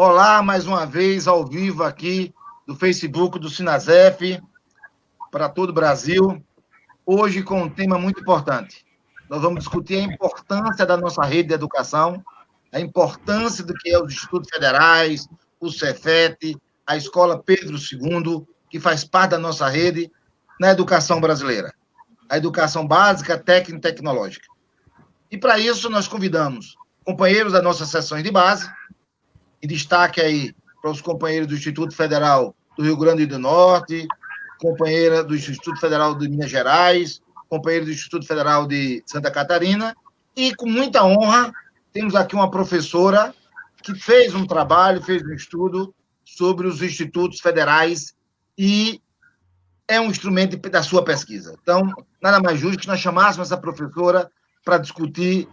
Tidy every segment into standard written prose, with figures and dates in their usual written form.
Olá, mais uma vez, ao vivo aqui do Facebook do Sinasef, para todo o Brasil. Hoje com um tema muito importante. Nós vamos discutir a importância da nossa rede de educação, a importância do que é os institutos federais, o Cefet, a Escola Pedro II, que faz parte da nossa rede, na educação brasileira. A educação básica, técnica e tecnológica. E para isso nós convidamos companheiros das nossas sessões de base, e destaque aí para os companheiros do Instituto Federal do Rio Grande do Norte, companheira do Instituto Federal de Minas Gerais, companheiro do Instituto Federal de Santa Catarina, e com muita honra temos aqui uma professora que fez um trabalho, fez um estudo sobre os institutos federais e é um instrumento da sua pesquisa. Então, nada mais justo que nós chamássemos essa professora para discutir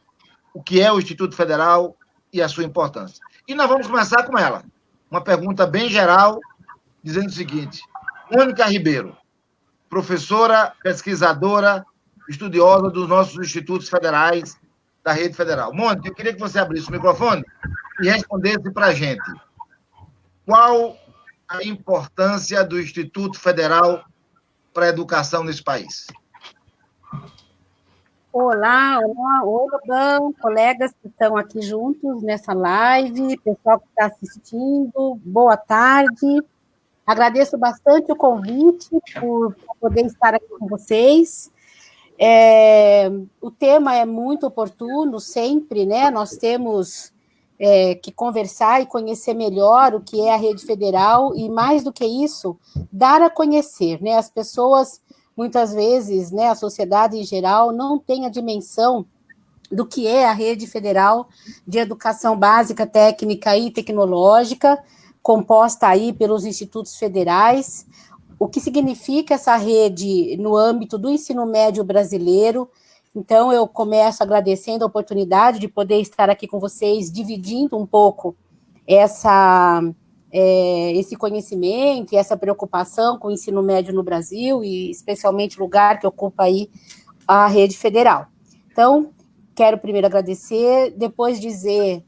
o que é o Instituto Federal e a sua importância. E nós vamos começar com ela. Uma pergunta bem geral, dizendo o seguinte: Mônica Ribeiro, professora, pesquisadora, estudiosa dos nossos institutos federais da rede federal. Mônica, eu queria que você abrisse o microfone e respondesse para a gente qual a importância do Instituto Federal para a educação nesse país. Olá, colegas que estão aqui juntos nessa live, pessoal que está assistindo, boa tarde. Agradeço bastante o convite por poder estar aqui com vocês. O tema é muito oportuno, sempre, né? Nós temos que conversar e conhecer melhor o que é a rede federal e, mais do que isso, dar a conhecer, né? As pessoas, muitas vezes, né, a sociedade em geral, não tem a dimensão do que é a rede federal de educação básica, técnica e tecnológica, composta aí pelos institutos federais, o que significa essa rede no âmbito do ensino médio brasileiro. Então, eu começo agradecendo a oportunidade de poder estar aqui com vocês, dividindo um pouco esse conhecimento e essa preocupação com o ensino médio no Brasil, e especialmente o lugar que ocupa aí a rede federal. Então, quero primeiro agradecer, depois dizer,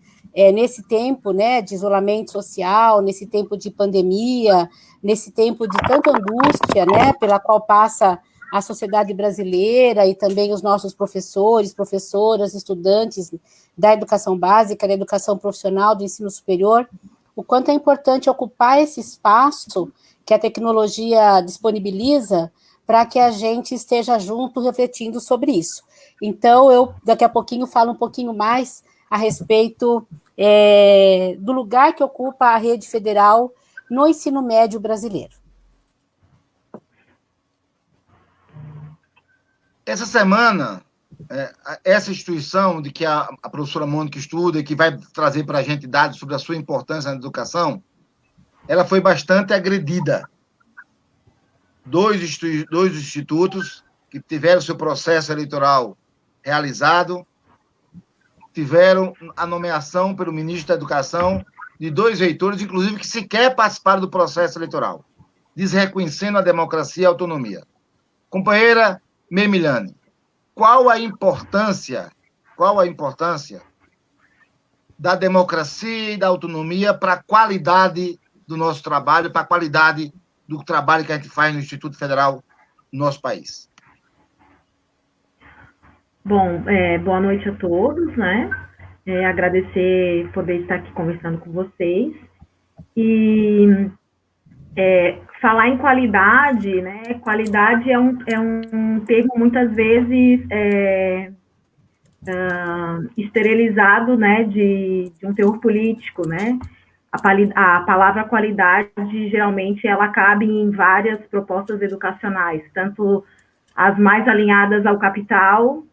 nesse tempo, né, de isolamento social, nesse tempo de pandemia, nesse tempo de tanta angústia, né, pela qual passa a sociedade brasileira e também os nossos professores, professoras, estudantes da educação básica, da educação profissional, do ensino superior, o quanto é importante ocupar esse espaço que a tecnologia disponibiliza para que a gente esteja junto refletindo sobre isso. Então, eu daqui a pouquinho falo um pouquinho mais a respeito do lugar que ocupa a rede federal no ensino médio brasileiro. Essa semana, essa instituição de que a professora Mônica estuda e que vai trazer para a gente dados sobre a sua importância na educação, ela foi bastante agredida. Dois institutos que tiveram seu processo eleitoral realizado, tiveram a nomeação pelo ministro da Educação de 2 reitores, inclusive, que sequer participaram do processo eleitoral, desreconhecendo a democracia e a autonomia. Companheira Memilhane, qual a importância da democracia e da autonomia para a qualidade do nosso trabalho, para a qualidade do trabalho que a gente faz no Instituto Federal no nosso país? Bom, boa noite a todos, né? Agradecer poder estar aqui conversando com vocês. E falar em qualidade, né? Qualidade é um termo muitas vezes esterilizado, né? De um teor político, né? A palavra qualidade, geralmente, ela cabe em várias propostas educacionais, tanto as mais alinhadas ao capital,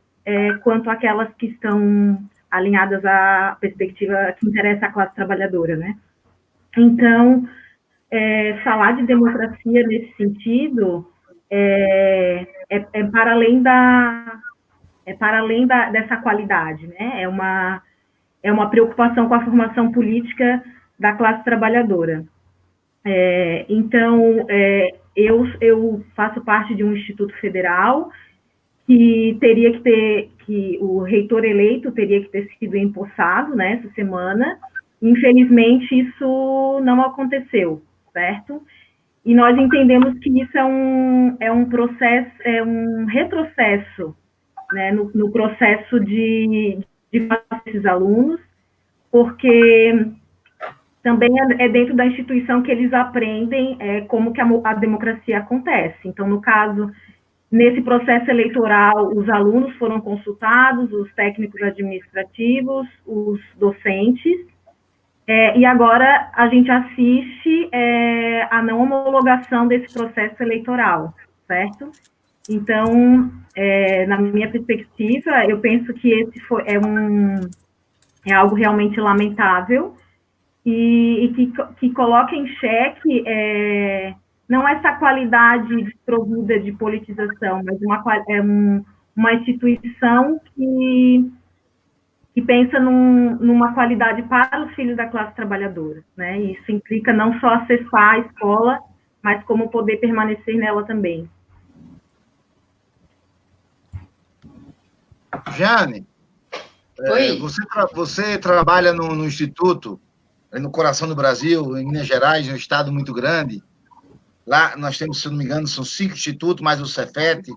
quanto aquelas que estão alinhadas à perspectiva que interessa à classe trabalhadora, né? Então, falar de democracia nesse sentido é para além dessa qualidade, né? É uma preocupação com a formação política da classe trabalhadora. Então, eu faço parte de um instituto federal que o reitor eleito teria que ter sido empossado, né, essa semana, Infelizmente, isso não aconteceu, certo? E nós entendemos que isso é um processo, é um retrocesso, né, no processo de esses alunos, porque também é dentro da instituição que eles aprendem como que a democracia acontece. Então, no caso, nesse processo eleitoral, os alunos foram consultados, os técnicos administrativos, os docentes, e agora a gente assiste a não homologação desse processo eleitoral, certo? Então, na minha perspectiva, eu penso que esse é algo realmente lamentável e que coloca em xeque não essa qualidade desprovida de politização, mas uma instituição que pensa numa qualidade para os filhos da classe trabalhadora, né? E isso implica não só acessar a escola, mas como poder permanecer nela também. Jane, você trabalha no Instituto, no coração do Brasil, em Minas Gerais, um estado muito grande. Lá nós temos, se não me engano, são 5 institutos, mais o Cefet,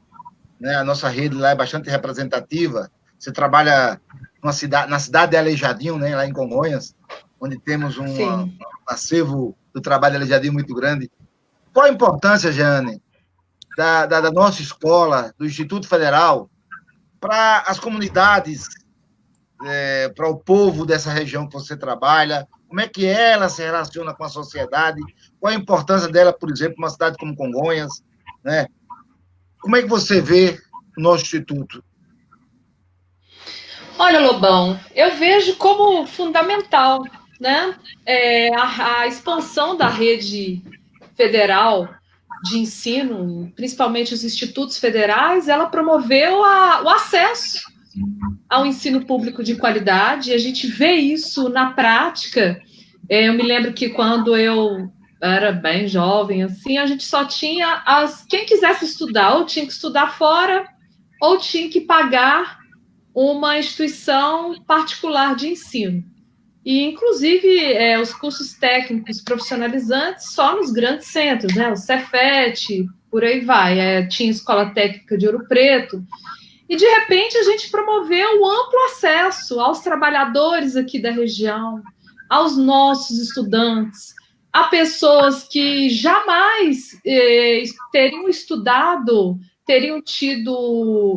né? A nossa rede lá é bastante representativa. Você trabalha na cidade de Aleijadinho, né? Lá em Congonhas, onde temos um acervo do trabalho de Aleijadinho muito grande. Qual a importância, Jane, da nossa escola, do Instituto Federal, para as comunidades, para o povo dessa região que você trabalha? Como é que ela se relaciona com a sociedade? Qual a importância dela, por exemplo, numa cidade como Congonhas, né? Como é que você vê o nosso instituto? Olha, Lobão, eu vejo como fundamental, né? A expansão da rede federal de ensino, principalmente os institutos federais, ela promoveu o acesso ao ensino público de qualidade, e a gente vê isso na prática. Eu me lembro que quando eu era bem jovem, assim, a gente só tinha quem quisesse estudar, ou tinha que estudar fora, ou tinha que pagar uma instituição particular de ensino. E, inclusive, os cursos técnicos profissionalizantes só nos grandes centros, né? O Cefet, por aí vai. Tinha Escola Técnica de Ouro Preto. E, de repente, a gente promoveu o amplo acesso aos trabalhadores aqui da região, aos nossos estudantes, a pessoas que jamais teriam estudado, teriam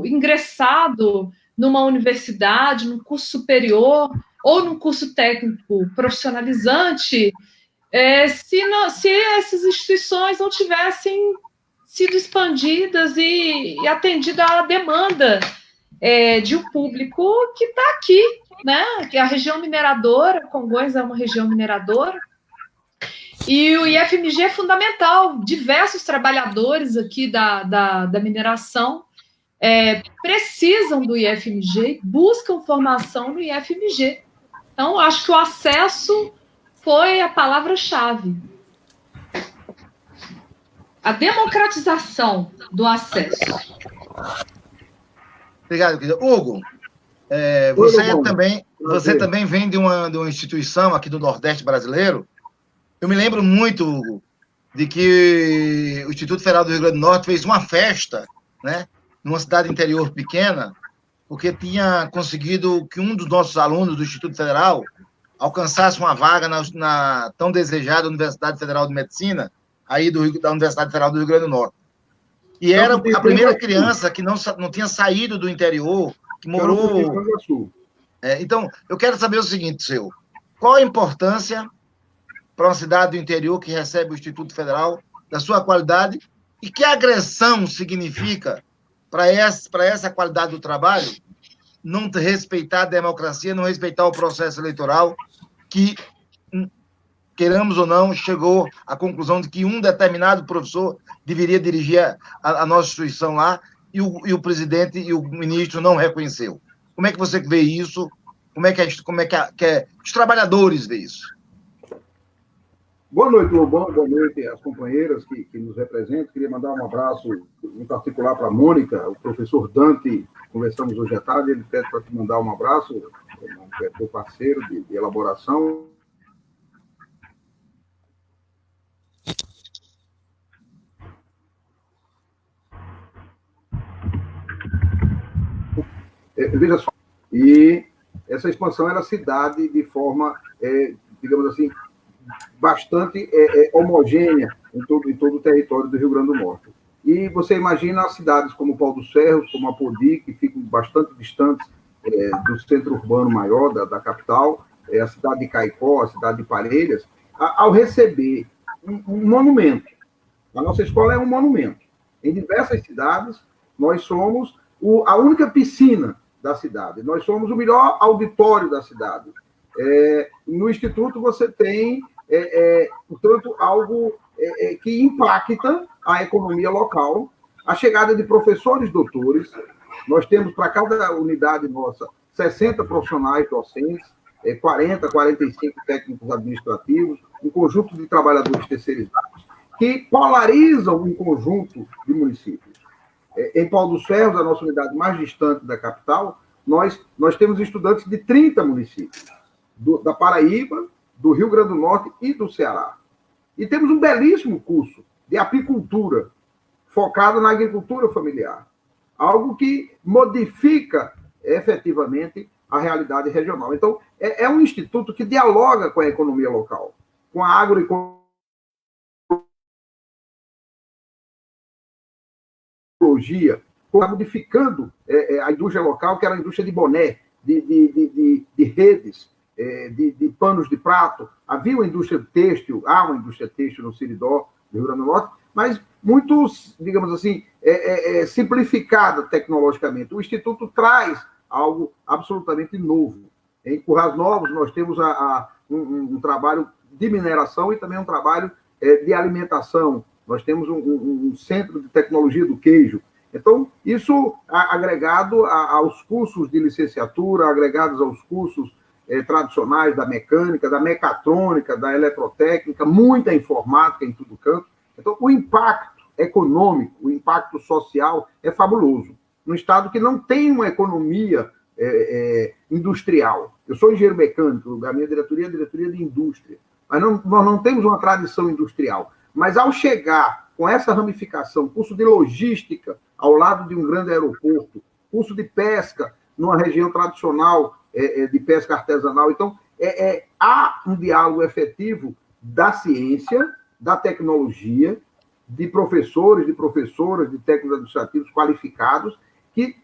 ingressado numa universidade, num curso superior ou num curso técnico profissionalizante, se essas instituições não tivessem sido expandidas e atendido à demanda de um público que está aqui, né? Que a região mineradora, Congonhas é uma região mineradora, e o IFMG é fundamental. Diversos trabalhadores aqui da mineração precisam do IFMG, buscam formação no IFMG. Então, acho que o acesso foi a palavra-chave. A democratização do acesso. Obrigado, querido. Hugo, você também vem de uma instituição aqui do Nordeste brasileiro. Eu me lembro muito, Hugo, de que o Instituto Federal do Rio Grande do Norte fez uma festa, né, numa cidade interior pequena, porque tinha conseguido que um dos nossos alunos do Instituto Federal alcançasse uma vaga na tão desejada Universidade Federal de Medicina, aí da Universidade Federal do Rio Grande do Norte. E era a primeira criança que não tinha saído do interior, que morou... Então, eu quero saber o seguinte, qual a importância para uma cidade do interior que recebe o Instituto Federal, da sua qualidade, e que agressão significa para essa qualidade do trabalho, não respeitar a democracia, não respeitar o processo eleitoral, que, queramos ou não, chegou à conclusão de que um determinado professor deveria dirigir a nossa instituição lá, e o presidente e o ministro não reconheceu. Como é que você vê isso? Como é que os trabalhadores veem isso? Boa noite, Lobão. Boa noite às companheiras que nos representam. Queria mandar um abraço, em particular, para a Mônica, o professor Dante. Conversamos hoje à tarde. Ele pede para te mandar um abraço, que é teu parceiro de elaboração. Veja só, e essa expansão era se dá de forma, digamos assim, bastante homogênea em todo o território do Rio Grande do Norte. E você imagina as cidades como Pau dos Ferros, como Apodi, que ficam bastante distantes do centro urbano maior da capital, a cidade de Caicó, a cidade de Parelhas, ao receber um monumento. A nossa escola é um monumento. Em diversas cidades, nós somos a única piscina da cidade, nós somos o melhor auditório da cidade. No Instituto, você tem, portanto, algo que impacta a economia local, a chegada de professores doutores. Nós temos, para cada unidade nossa, 60 profissionais docentes, 40, 45 técnicos administrativos, um conjunto de trabalhadores terceirizados, que polarizam um conjunto de municípios. Em Pau dos Ferros, a nossa unidade mais distante da capital, nós temos estudantes de 30 municípios, da Paraíba, do Rio Grande do Norte e do Ceará. E temos um belíssimo curso de apicultura, focado na agricultura familiar, algo que modifica efetivamente a realidade regional. Então, é um instituto que dialoga com a economia local, com a agroecologia, modificando a indústria local, que era a indústria de boné, de redes, de panos de prato. Havia uma indústria têxtil, há uma indústria têxtil no Seridó, do Rio Grande do Norte, mas muito, digamos assim, simplificada tecnologicamente. O Instituto traz algo absolutamente novo. Em Currais Novos, nós temos um trabalho de mineração e também um trabalho de alimentação. Nós temos um centro de tecnologia do queijo. Então, isso agregado aos cursos de licenciatura, agregados aos cursos tradicionais da mecânica, da mecatrônica, da eletrotécnica, muita informática em todo canto. Então, o impacto econômico, o impacto social é fabuloso. Num estado que não tem uma economia industrial. Eu sou engenheiro mecânico, a minha diretoria é a diretoria de indústria, mas nós não temos uma tradição industrial. Mas ao chegar com essa ramificação, curso de logística ao lado de um grande aeroporto, curso de pesca numa região tradicional de pesca artesanal, então há um diálogo efetivo da ciência, da tecnologia, de professores, de professoras, de técnicos administrativos qualificados, que,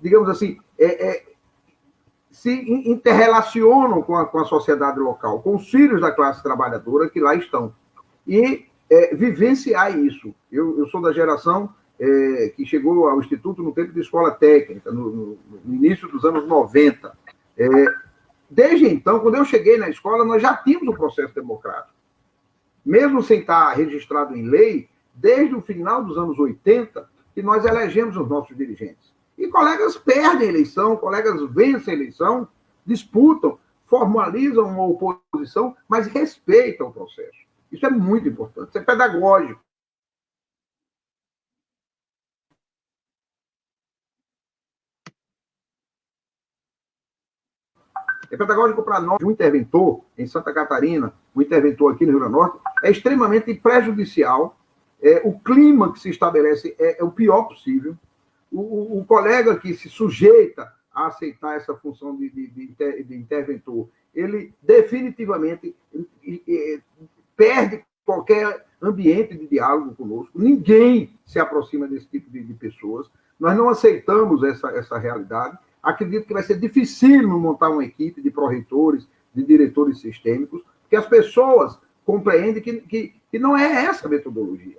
digamos assim, se interrelacionam com a sociedade local, com os filhos da classe trabalhadora que lá estão. E vivenciar isso. Eu sou da geração que chegou ao Instituto no tempo de escola técnica, no início dos anos 90. Desde então, quando eu cheguei na escola, nós já tínhamos um processo democrático. Mesmo sem estar registrado em lei, desde o final dos anos 80, que nós elegemos os nossos dirigentes. E colegas perdem a eleição, colegas vencem a eleição, disputam, formalizam uma oposição, mas respeitam o processo. Isso é muito importante, isso é pedagógico. É pedagógico para nós. Um interventor em Santa Catarina, um interventor aqui no Rio Grande do Norte, é extremamente prejudicial. O clima que se estabelece é o pior possível. O colega que se sujeita a aceitar essa função de interventor, ele definitivamente perde qualquer ambiente de diálogo conosco. Ninguém se aproxima desse tipo de pessoas. Nós não aceitamos essa realidade. Acredito que vai ser dificílimo montar uma equipe de pró-reitores, de diretores sistêmicos, porque as pessoas compreendem que não é essa a metodologia.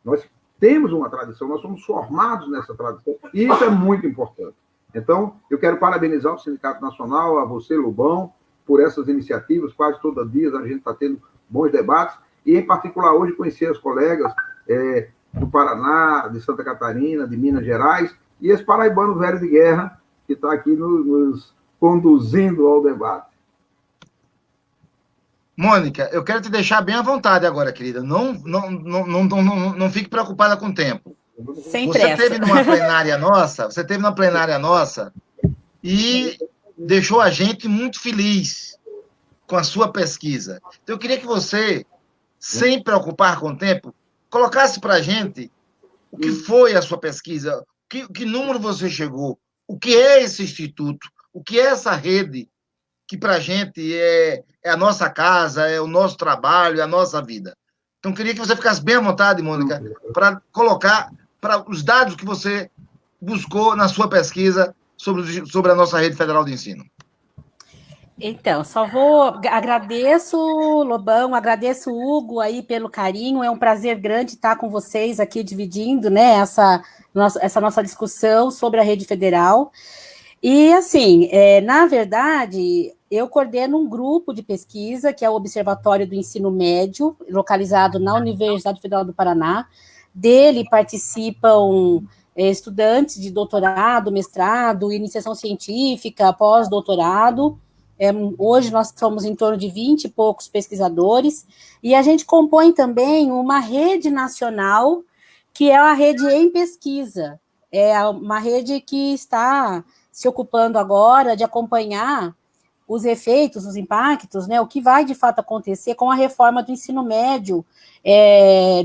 Nós temos uma tradição, nós somos formados nessa tradição, e isso é muito importante. Então, eu quero parabenizar o Sindicato Nacional, a você, Lobão, por essas iniciativas. Quase todo dia a gente está tendo bons debates, e, em particular, hoje, conhecer as colegas do Paraná, de Santa Catarina, de Minas Gerais, e esse paraibano velho de guerra, que está aqui nos conduzindo ao debate. Mônica, eu quero te deixar bem à vontade agora, querida. Não fique preocupada com o tempo. Sem pressa. Você teve numa plenária nossa e deixou a gente muito feliz com a sua pesquisa. Então, eu queria que você, sem preocupar com o tempo, colocasse para a gente o que foi a sua pesquisa, que número você chegou, o que é esse instituto, o que é essa rede, que para a gente é a nossa casa, é o nosso trabalho, é a nossa vida. Então, queria que você ficasse bem à vontade, Mônica, para colocar para os dados que você buscou na sua pesquisa sobre a nossa rede federal de ensino. Então, agradeço, Lobão, agradeço, Hugo, aí pelo carinho, é um prazer grande estar com vocês aqui dividindo, né, essa nossa discussão sobre a rede federal. E, assim, na verdade, eu coordeno um grupo de pesquisa, que é o Observatório do Ensino Médio, localizado na Universidade Federal do Paraná. Dele participam estudantes de doutorado, mestrado, iniciação científica, pós-doutorado. Hoje nós somos em torno de 20 e poucos pesquisadores, e a gente compõe também uma rede nacional, que é a rede em pesquisa. É uma rede que está se ocupando agora de acompanhar os efeitos, os impactos, né, o que vai de fato acontecer com a reforma do ensino médio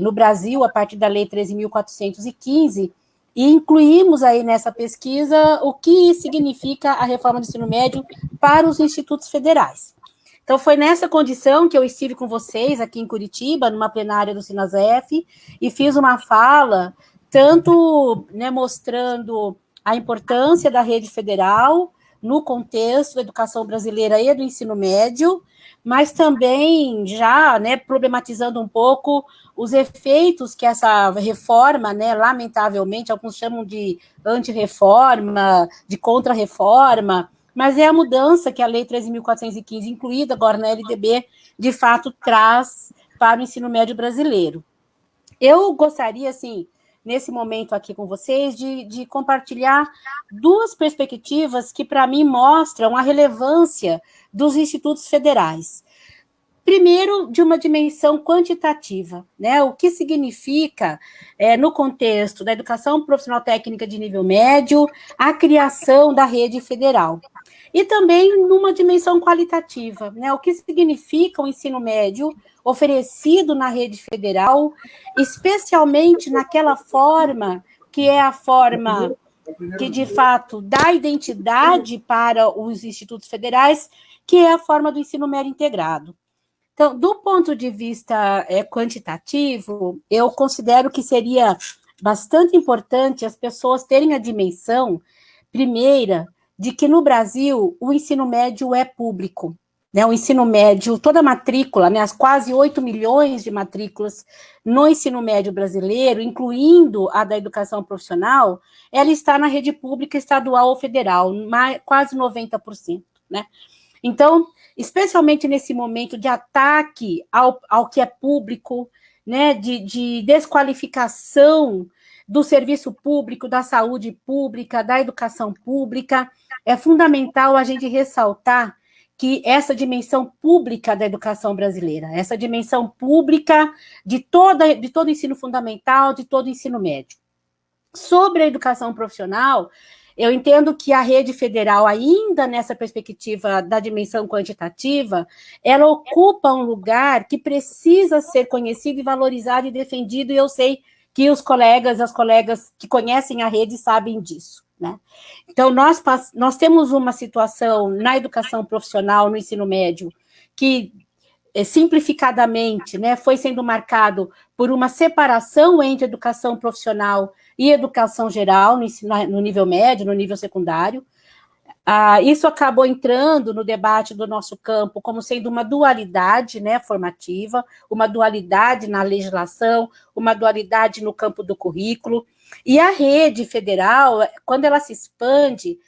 no Brasil, a partir da Lei 13.415, e incluímos aí nessa pesquisa o que significa a reforma do ensino médio para os institutos federais. Então, foi nessa condição que eu estive com vocês aqui em Curitiba, numa plenária do Sinasef, e fiz uma fala, tanto, né, mostrando a importância da rede federal no contexto da educação brasileira e do ensino médio, mas também já, né, problematizando um pouco os efeitos que essa reforma, né, lamentavelmente, alguns chamam de anti-reforma, de contra-reforma, mas é a mudança que a Lei 13.415, incluída agora na LDB, de fato traz para o ensino médio brasileiro. Eu gostaria, assim, nesse momento aqui com vocês, de compartilhar duas perspectivas que, para mim, mostram a relevância dos institutos federais. Primeiro, de uma dimensão quantitativa, né? O que significa, no contexto da educação profissional técnica de nível médio, a criação da rede federal. E também numa dimensão qualitativa, né? O que significa o ensino médio oferecido na rede federal, especialmente naquela forma que é a forma que, de fato, dá identidade para os institutos federais, que é a forma do ensino médio integrado. Então, do ponto de vista quantitativo, eu considero que seria bastante importante as pessoas terem a dimensão, primeira, de que no Brasil o ensino médio é público. Né, o ensino médio, toda a matrícula, né, as quase 8 milhões de matrículas no ensino médio brasileiro, incluindo a da educação profissional, ela está na rede pública estadual ou federal, quase 90%. Né? Então, especialmente nesse momento de ataque ao que é público, né, de desqualificação do serviço público, da saúde pública, da educação pública, é fundamental a gente ressaltar que essa dimensão pública da educação brasileira, essa dimensão pública de todo o ensino fundamental, de todo o ensino médio. Sobre a educação profissional, eu entendo que a rede federal, ainda nessa perspectiva da dimensão quantitativa, ela ocupa um lugar que precisa ser conhecido e valorizado e defendido, e eu sei que as colegas que conhecem a rede sabem disso. Né? Então, nós temos uma situação na educação profissional, no ensino médio, que, simplificadamente, né, foi sendo marcado por uma separação entre educação profissional e educação geral, no nível médio, no nível secundário. Isso acabou entrando no debate do nosso campo como sendo uma dualidade, né, formativa, uma dualidade na legislação, uma dualidade no campo do currículo. E a rede federal, quando ela se expande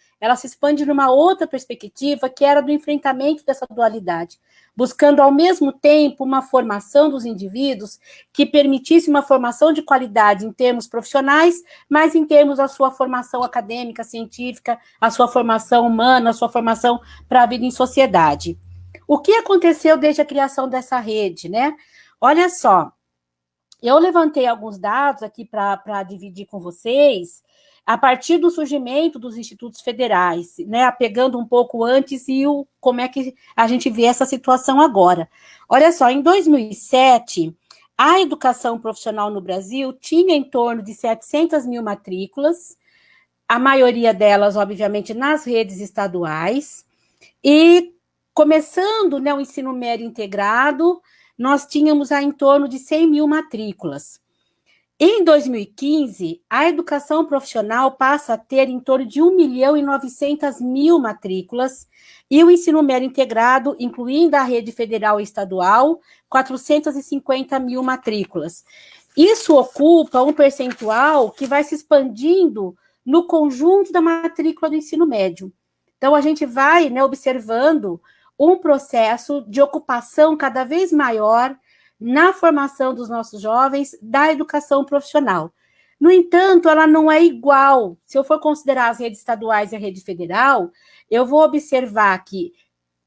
numa outra perspectiva, que era do enfrentamento dessa dualidade, buscando ao mesmo tempo uma formação dos indivíduos que permitisse uma formação de qualidade em termos profissionais, mas em termos da sua formação acadêmica, científica, a sua formação humana, a sua formação para a vida em sociedade. O que aconteceu desde a criação dessa rede, né? Olha só, eu levantei alguns dados aqui para dividir com vocês, a partir do surgimento dos institutos federais, né, pegando um pouco antes e como é que a gente vê essa situação agora. Olha só, em 2007, a educação profissional no Brasil tinha em torno de 700 mil matrículas, a maioria delas, obviamente, nas redes estaduais, e começando, né, o ensino médio integrado, nós tínhamos em torno de 100 mil matrículas. Em 2015, a educação profissional passa a ter em torno de 1.900.000 matrículas, e o ensino médio integrado, incluindo a rede federal e estadual, 450 mil matrículas. Isso ocupa um percentual que vai se expandindo no conjunto da matrícula do ensino médio. Então, a gente vai, né, observando um processo de ocupação cada vez maior na formação dos nossos jovens da educação profissional. No entanto, ela não é igual. Se eu for considerar as redes estaduais e a rede federal, eu vou observar que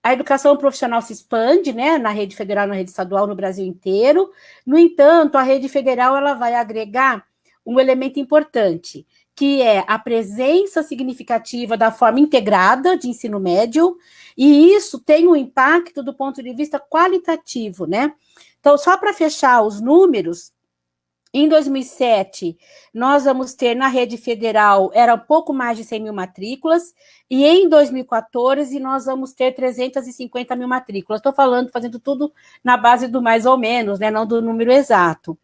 a educação profissional se expande, né, na rede federal, na rede estadual, no Brasil inteiro. No entanto, a rede federal ela vai agregar um elemento importante, que é a presença significativa da forma integrada de ensino médio, e isso tem um impacto do ponto de vista qualitativo, né? Então, só para fechar os números, em 2007, nós vamos ter na rede federal, era um pouco mais de 100 mil matrículas, e em 2014 nós vamos ter 350 mil matrículas. Estou falando, fazendo tudo na base do mais ou menos, né, não do número exato.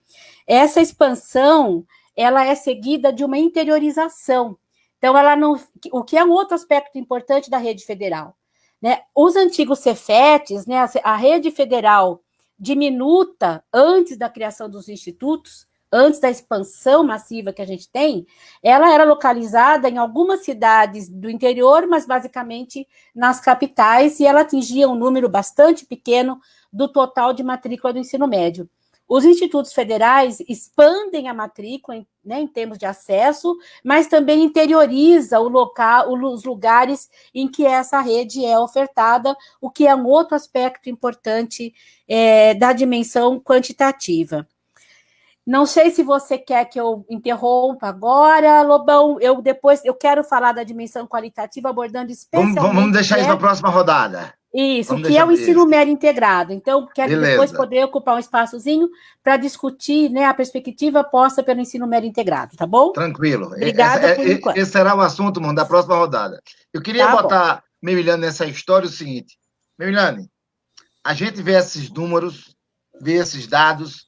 Essa expansão, ela é seguida de uma interiorização. Então, ela não, o que é um outro aspecto importante da rede federal, né? Os antigos Cefetes, né, a rede federal diminuta antes da criação dos institutos, antes da expansão massiva que a gente tem, ela era localizada em algumas cidades do interior, mas basicamente nas capitais, e ela atingia um número bastante pequeno do total de matrícula do ensino médio. Os institutos federais expandem a matrícula, né, em termos de acesso, mas também interioriza o local, os lugares em que essa rede é ofertada, o que é um outro aspecto importante da dimensão quantitativa. Não sei se você quer que eu interrompa agora, Lobão. Depois eu quero falar da dimensão qualitativa, abordando especialmente... Vamos deixar isso para a próxima rodada. Isso, que é o ensino médio integrado. Então, quero depois poder ocupar um espaçozinho para discutir, né, a perspectiva posta pelo ensino médio integrado, tá bom? Tranquilo. Obrigada por enquanto. Esse será o assunto, mano, da próxima rodada. Eu queria botar Meilane nessa história o seguinte. Meilane, a gente vê esses números, vê esses dados,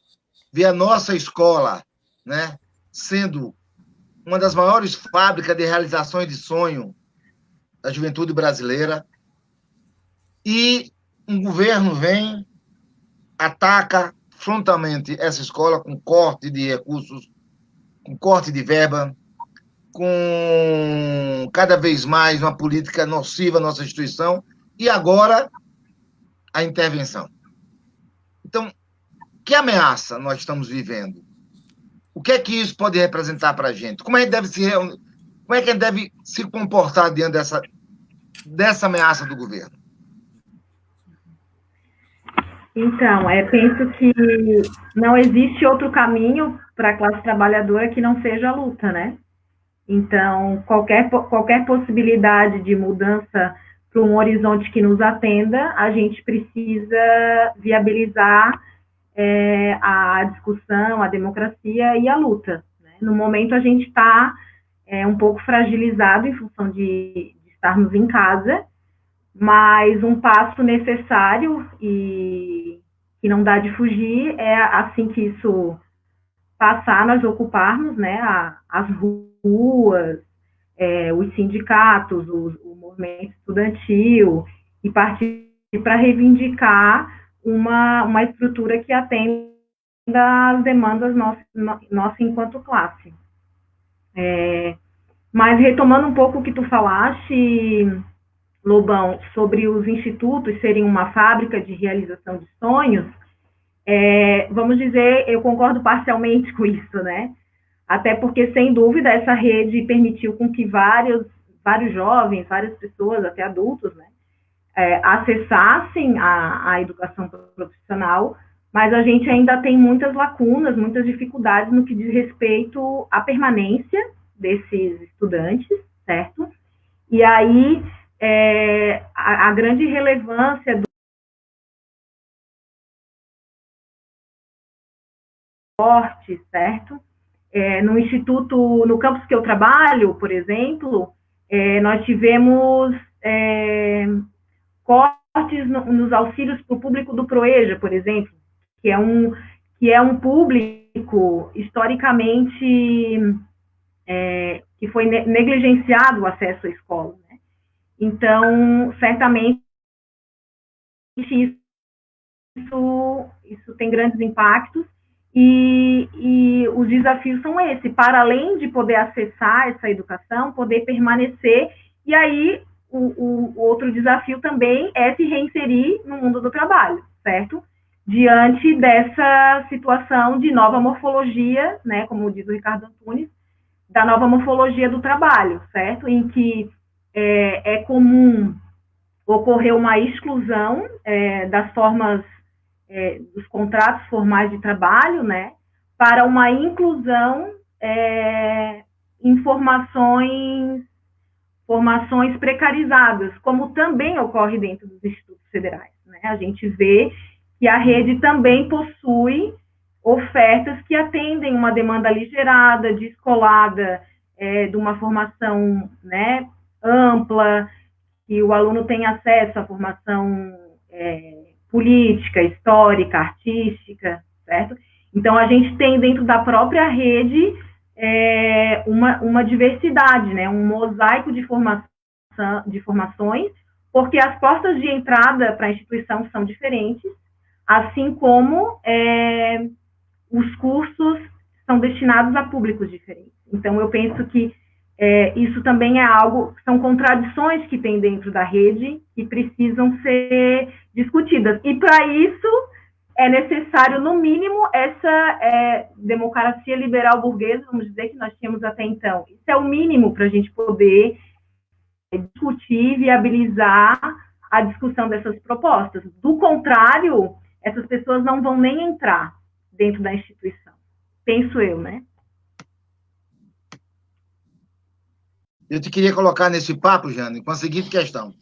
vê a nossa escola, né, sendo uma das maiores fábricas de realizações de sonho da juventude brasileira, e um governo vem, ataca frontalmente essa escola com corte de recursos, com corte de verba, com cada vez mais uma política nociva à nossa instituição, e agora a intervenção. Então, que ameaça nós estamos vivendo? O que é que isso pode representar para a gente? Como é que a gente deve se comportar diante dessa ameaça do governo? Então, penso que não existe outro caminho para a classe trabalhadora que não seja a luta, né? Então, qualquer possibilidade de mudança para um horizonte que nos atenda, a gente precisa viabilizar a discussão, a democracia e a luta, né? No momento, a gente está um pouco fragilizado em função de estarmos em casa, mas um passo necessário e que não dá de fugir é, assim que isso passar, nós ocuparmos, né, as ruas, os sindicatos, o movimento estudantil, e partir para reivindicar uma estrutura que atenda às demandas nossas enquanto classe. Mas retomando um pouco o que tu falaste, Lobão, sobre os institutos serem uma fábrica de realização de sonhos, vamos dizer, eu concordo parcialmente com isso, né? Até porque, sem dúvida, essa rede permitiu com que vários jovens, várias pessoas, até adultos, né, acessassem a educação profissional, mas a gente ainda tem muitas lacunas, muitas dificuldades no que diz respeito à permanência desses estudantes, certo? E aí, a grande relevância do esporte, certo? No instituto, no campus que eu trabalho, por exemplo, nós tivemos cortes nos auxílios para o público do PROEJA, por exemplo, que é um público historicamente que foi negligenciado o acesso à escola, né? Então, certamente isso tem grandes impactos, e os desafios são esses, para além de poder acessar essa educação, poder permanecer, e aí o outro desafio também é se reinserir no mundo do trabalho, certo? Diante dessa situação de nova morfologia, né, como diz o Ricardo Antunes, da nova morfologia do trabalho, certo? Em que é comum ocorrer uma exclusão das formas dos contratos formais de trabalho, né, para uma inclusão em formações precarizadas, como também ocorre dentro dos institutos federais, né? A gente vê que a rede também possui ofertas que atendem uma demanda aligerada, descolada, de uma formação, né, ampla, que o aluno tem acesso à formação política, histórica, artística, certo? Então, a gente tem dentro da própria rede uma diversidade, né, um mosaico de formações, porque as portas de entrada para a instituição são diferentes, assim como os cursos são destinados a públicos diferentes. Então, eu penso que isso também é algo, são contradições que tem dentro da rede que precisam ser discutidas. E, para isso, é necessário, no mínimo, essa democracia liberal burguesa, vamos dizer, que nós tínhamos até então. Isso é o mínimo para a gente poder discutir, viabilizar a discussão dessas propostas. Do contrário, essas pessoas não vão nem entrar dentro da instituição. Penso eu, né? Eu te queria colocar nesse papo, Jane, com a seguinte questão.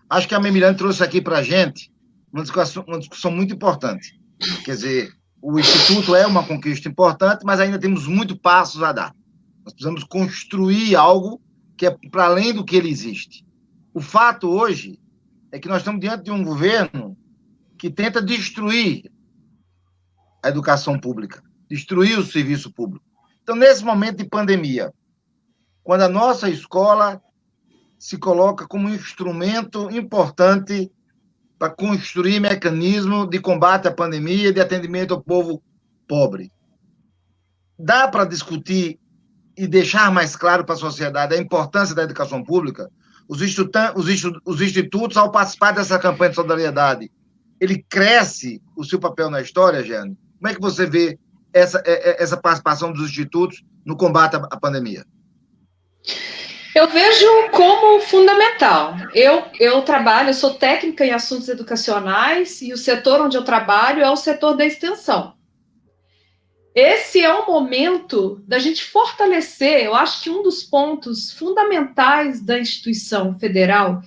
Acho que a Memilane trouxe aqui para a gente uma discussão muito importante. Quer dizer, o Instituto é uma conquista importante, mas ainda temos muitos passos a dar. Nós precisamos construir algo que é para além do que ele existe. O fato hoje é que nós estamos diante de um governo que tenta destruir a educação pública, destruir o serviço público. Então, nesse momento de pandemia, quando a nossa escola se coloca como um instrumento importante para construir mecanismos de combate à pandemia, de atendimento ao povo pobre. Dá para discutir e deixar mais claro para a sociedade a importância da educação pública? Os institutos, ao participar dessa campanha de solidariedade, ele cresce o seu papel na história, Jane? Como é que você vê essa participação dos institutos no combate à pandemia? Eu vejo como fundamental. Eu trabalho, eu sou técnica em assuntos educacionais e o setor onde eu trabalho é o setor da extensão. Esse é o momento da gente fortalecer, eu acho que um dos pontos fundamentais da instituição federal,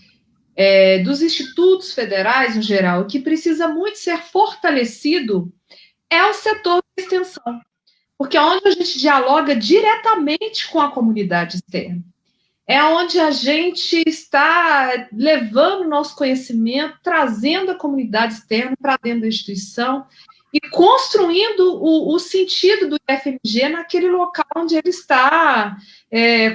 dos institutos federais em geral, que precisa muito ser fortalecido, é o setor da extensão. Porque é onde a gente dialoga diretamente com a comunidade externa. É onde a gente está levando o nosso conhecimento, trazendo a comunidade externa para dentro da instituição e construindo o sentido do IFMG naquele local onde ele está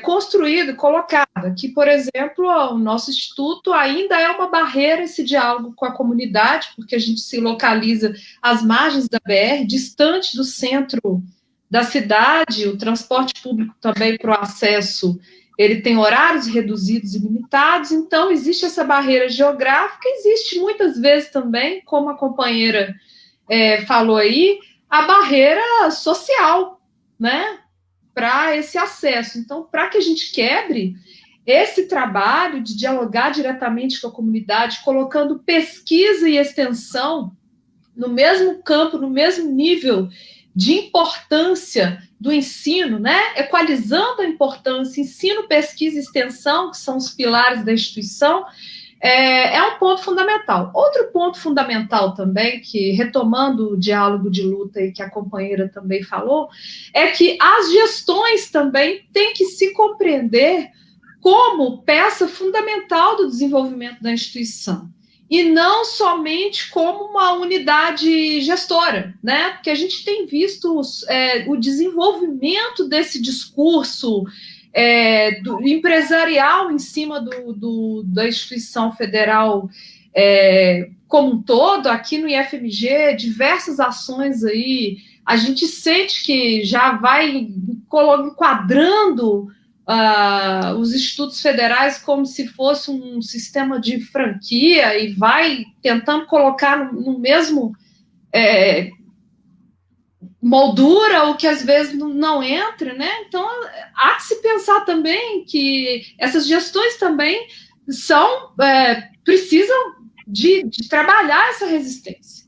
construído e colocado. Aqui, por exemplo, o nosso instituto ainda é uma barreira esse diálogo com a comunidade, porque a gente se localiza às margens da BR, distante do centro da cidade, o transporte público também para o acesso, ele tem horários reduzidos e limitados, então existe essa barreira geográfica, existe muitas vezes também, como a companheira falou aí, a barreira social, né, para esse acesso. Então, para que a gente quebre esse trabalho de dialogar diretamente com a comunidade, colocando pesquisa e extensão no mesmo campo, no mesmo nível de importância do ensino, né? Equalizando a importância, ensino, pesquisa e extensão, que são os pilares da instituição, é um ponto fundamental. Outro ponto fundamental também, que retomando o diálogo de luta e que a companheira também falou, é que as gestões também têm que se compreender como peça fundamental do desenvolvimento da instituição, e não somente como uma unidade gestora, né? Porque a gente tem visto o desenvolvimento desse discurso do empresarial em cima da instituição federal como um todo. Aqui no IFMG, diversas ações aí, a gente sente que já vai enquadrando os institutos federais como se fosse um sistema de franquia e vai tentando colocar no mesmo moldura, o que às vezes não entra, né? Então, há que se pensar também que essas gestões também precisam de trabalhar essa resistência,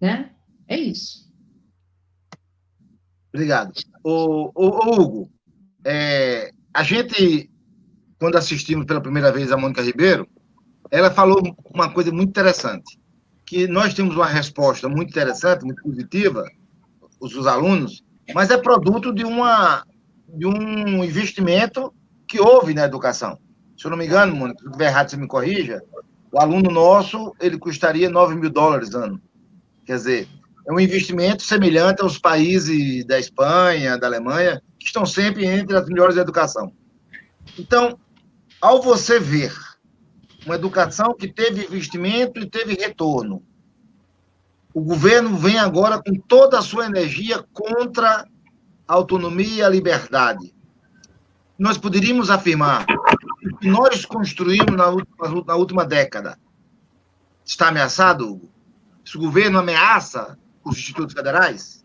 né? É isso. Obrigado. Hugo, a gente, quando assistimos pela primeira vez a Mônica Ribeiro, ela falou uma coisa muito interessante, que nós temos uma resposta muito interessante, muito positiva, os alunos, mas é produto de um investimento que houve na educação. Se eu não me engano, Mônica, se eu estiver errado, você me corrija, o aluno nosso, ele custaria $9 mil ano. Quer dizer, é um investimento semelhante aos países da Espanha, da Alemanha, que estão sempre entre as melhores da educação. Então, ao você ver uma educação que teve investimento e teve retorno, o governo vem agora com toda a sua energia contra a autonomia e a liberdade. Nós poderíamos afirmar que o que nós construímos na última década está ameaçado, Hugo? Esse governo ameaça os institutos federais?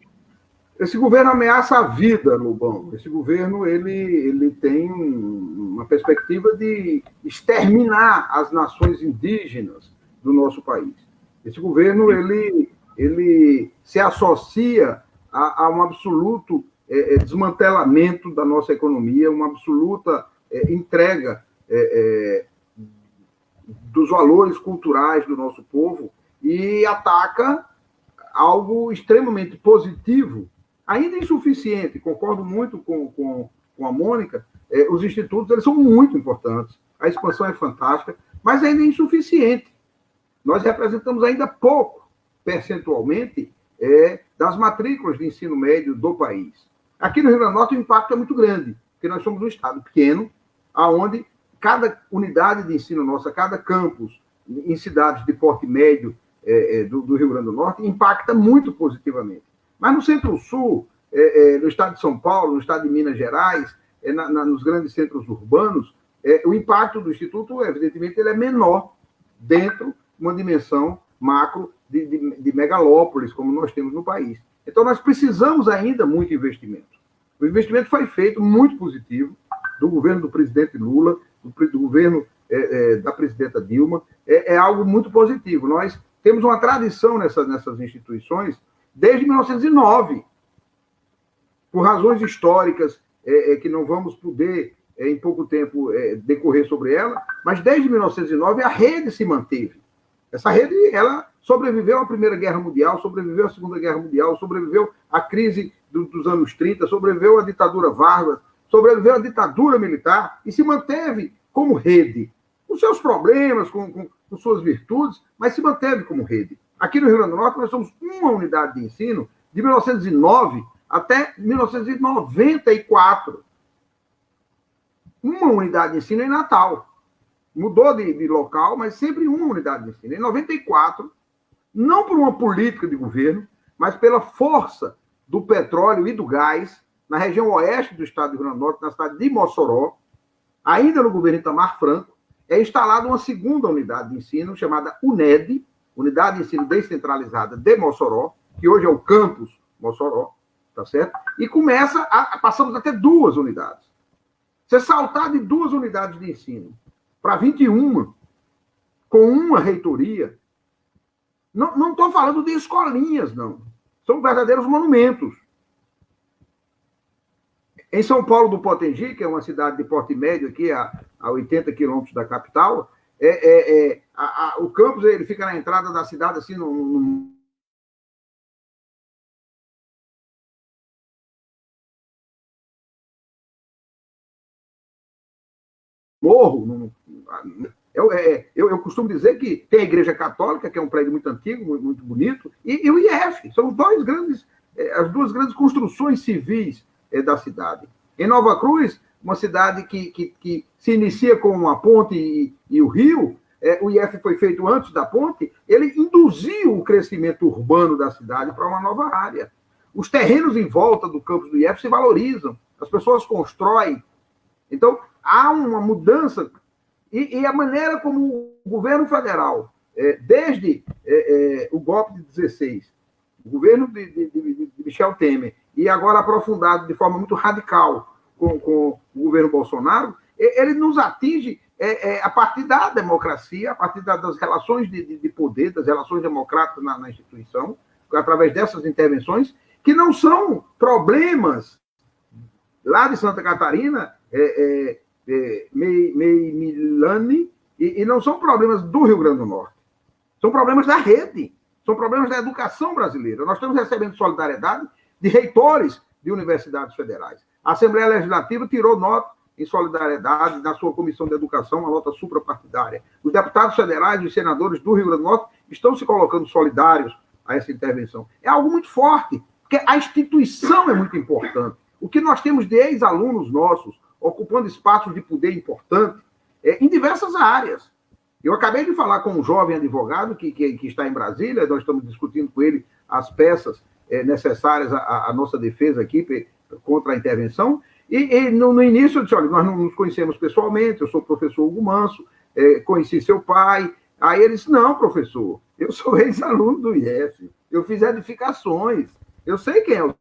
Esse governo ameaça a vida, Lobão. Esse governo ele tem uma perspectiva de exterminar as nações indígenas do nosso país. Esse governo ele se associa a um absoluto desmantelamento da nossa economia, uma absoluta entrega dos valores culturais do nosso povo e ataca algo extremamente positivo, ainda insuficiente. Concordo muito com a Mônica, os institutos eles são muito importantes, a expansão é fantástica, mas ainda é insuficiente. Nós representamos ainda pouco, percentualmente, das matrículas de ensino médio do país. Aqui no Rio Grande do Norte o impacto é muito grande, porque nós somos um estado pequeno, onde cada unidade de ensino nossa, cada campus em cidades de porte médio do Rio Grande do Norte, impacta muito positivamente. Mas no Centro-Sul, no estado de São Paulo, no estado de Minas Gerais, nos grandes centros urbanos, o impacto do Instituto, evidentemente, ele é menor dentro de uma dimensão macro de megalópolis, como nós temos no país. Então, nós precisamos ainda muito investimento. O investimento foi feito muito positivo do governo do presidente Lula, do governo da presidenta Dilma, é algo muito positivo. Nós temos uma tradição nessas instituições desde 1909, por razões históricas que não vamos poder, em pouco tempo, decorrer sobre ela, mas desde 1909 a rede se manteve. Essa rede, ela sobreviveu à Primeira Guerra Mundial, sobreviveu à Segunda Guerra Mundial, sobreviveu à crise dos anos 30, sobreviveu à ditadura Vargas, sobreviveu à ditadura militar e se manteve como rede, com seus problemas, com suas virtudes, mas se manteve como rede. Aqui no Rio Grande do Norte, nós somos uma unidade de ensino de 1909 até 1994. Uma unidade de ensino em Natal. Mudou de local, mas sempre uma unidade de ensino. Em 94, não por uma política de governo, mas pela força do petróleo e do gás, na região oeste do estado do Rio Grande do Norte, na cidade de Mossoró, ainda no governo Itamar Franco, é instalada uma segunda unidade de ensino chamada UNED, Unidade de Ensino Descentralizada de Mossoró, que hoje é o campus Mossoró, tá certo? E passamos a ter 2 unidades. Você saltar de 2 unidades de ensino para 21, com uma reitoria, não estou falando de escolinhas, não. São verdadeiros monumentos. Em São Paulo do Potengi, que é uma cidade de porte médio aqui, a 80 quilômetros da capital, O campus ele fica na entrada da cidade, assim, no morro. Eu costumo dizer que tem a Igreja Católica, que é um prédio muito antigo, muito bonito, e o IF. São as duas grandes construções civis da cidade. Em Nova Cruz, uma cidade que se inicia com uma ponte e o rio, o IF foi feito antes da ponte, ele induziu o crescimento urbano da cidade para uma nova área. Os terrenos em volta do campus do IF se valorizam, as pessoas constroem. Então, há uma mudança, e a maneira como o governo federal, desde o golpe de 16, o governo de Michel Temer, e agora aprofundado de forma muito radical com o governo Bolsonaro, ele nos atinge a partir da democracia, a partir das relações de poder, das relações democráticas na instituição, através dessas intervenções, que não são problemas lá de Santa Catarina, Milani, e não são problemas do Rio Grande do Norte. São problemas da rede, são problemas da educação brasileira. Nós estamos recebendo solidariedade de reitores de universidades federais. A Assembleia Legislativa tirou nota em solidariedade na sua Comissão de Educação, uma nota suprapartidária. Os deputados federais e os senadores do Rio Grande do Norte estão se colocando solidários a essa intervenção. É algo muito forte, porque a instituição é muito importante. O que nós temos de ex-alunos nossos ocupando espaços de poder importante em diversas áreas. Eu acabei de falar com um jovem advogado que está em Brasília, nós estamos discutindo com ele as peças necessárias à nossa defesa aqui contra a intervenção, e no início eu disse, olha, nós não nos conhecemos pessoalmente, eu sou o professor Hugo Manso, conheci seu pai. Aí ele disse, não, professor, eu sou ex-aluno do IF, eu fiz edificações, eu sei quem é o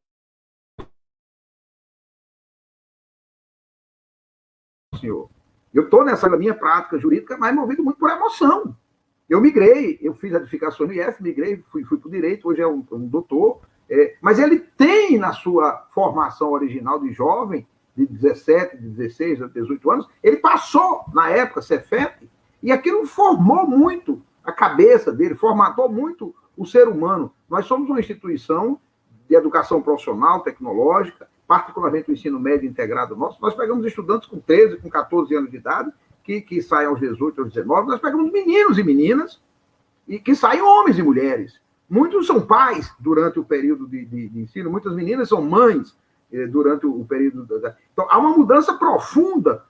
senhor. Eu estou nessa minha prática jurídica, mas movido muito por emoção. Eu migrei, eu fiz edificações no IF, migrei, fui para o direito, hoje é um doutor, mas ele tem na sua formação original de jovem, de 17, de 16, de 18 anos, ele passou, na época, Cefet, e aquilo formou muito a cabeça dele, formatou muito o ser humano. Nós somos uma instituição de educação profissional, tecnológica, particularmente o ensino médio integrado nosso. Nós pegamos estudantes com 13, com 14 anos de idade, que saem aos 18, aos 19, nós pegamos meninos e meninas, e que saem homens e mulheres. Muitos são pais durante o período de ensino, muitas meninas são mães durante o período... Então, há uma mudança profunda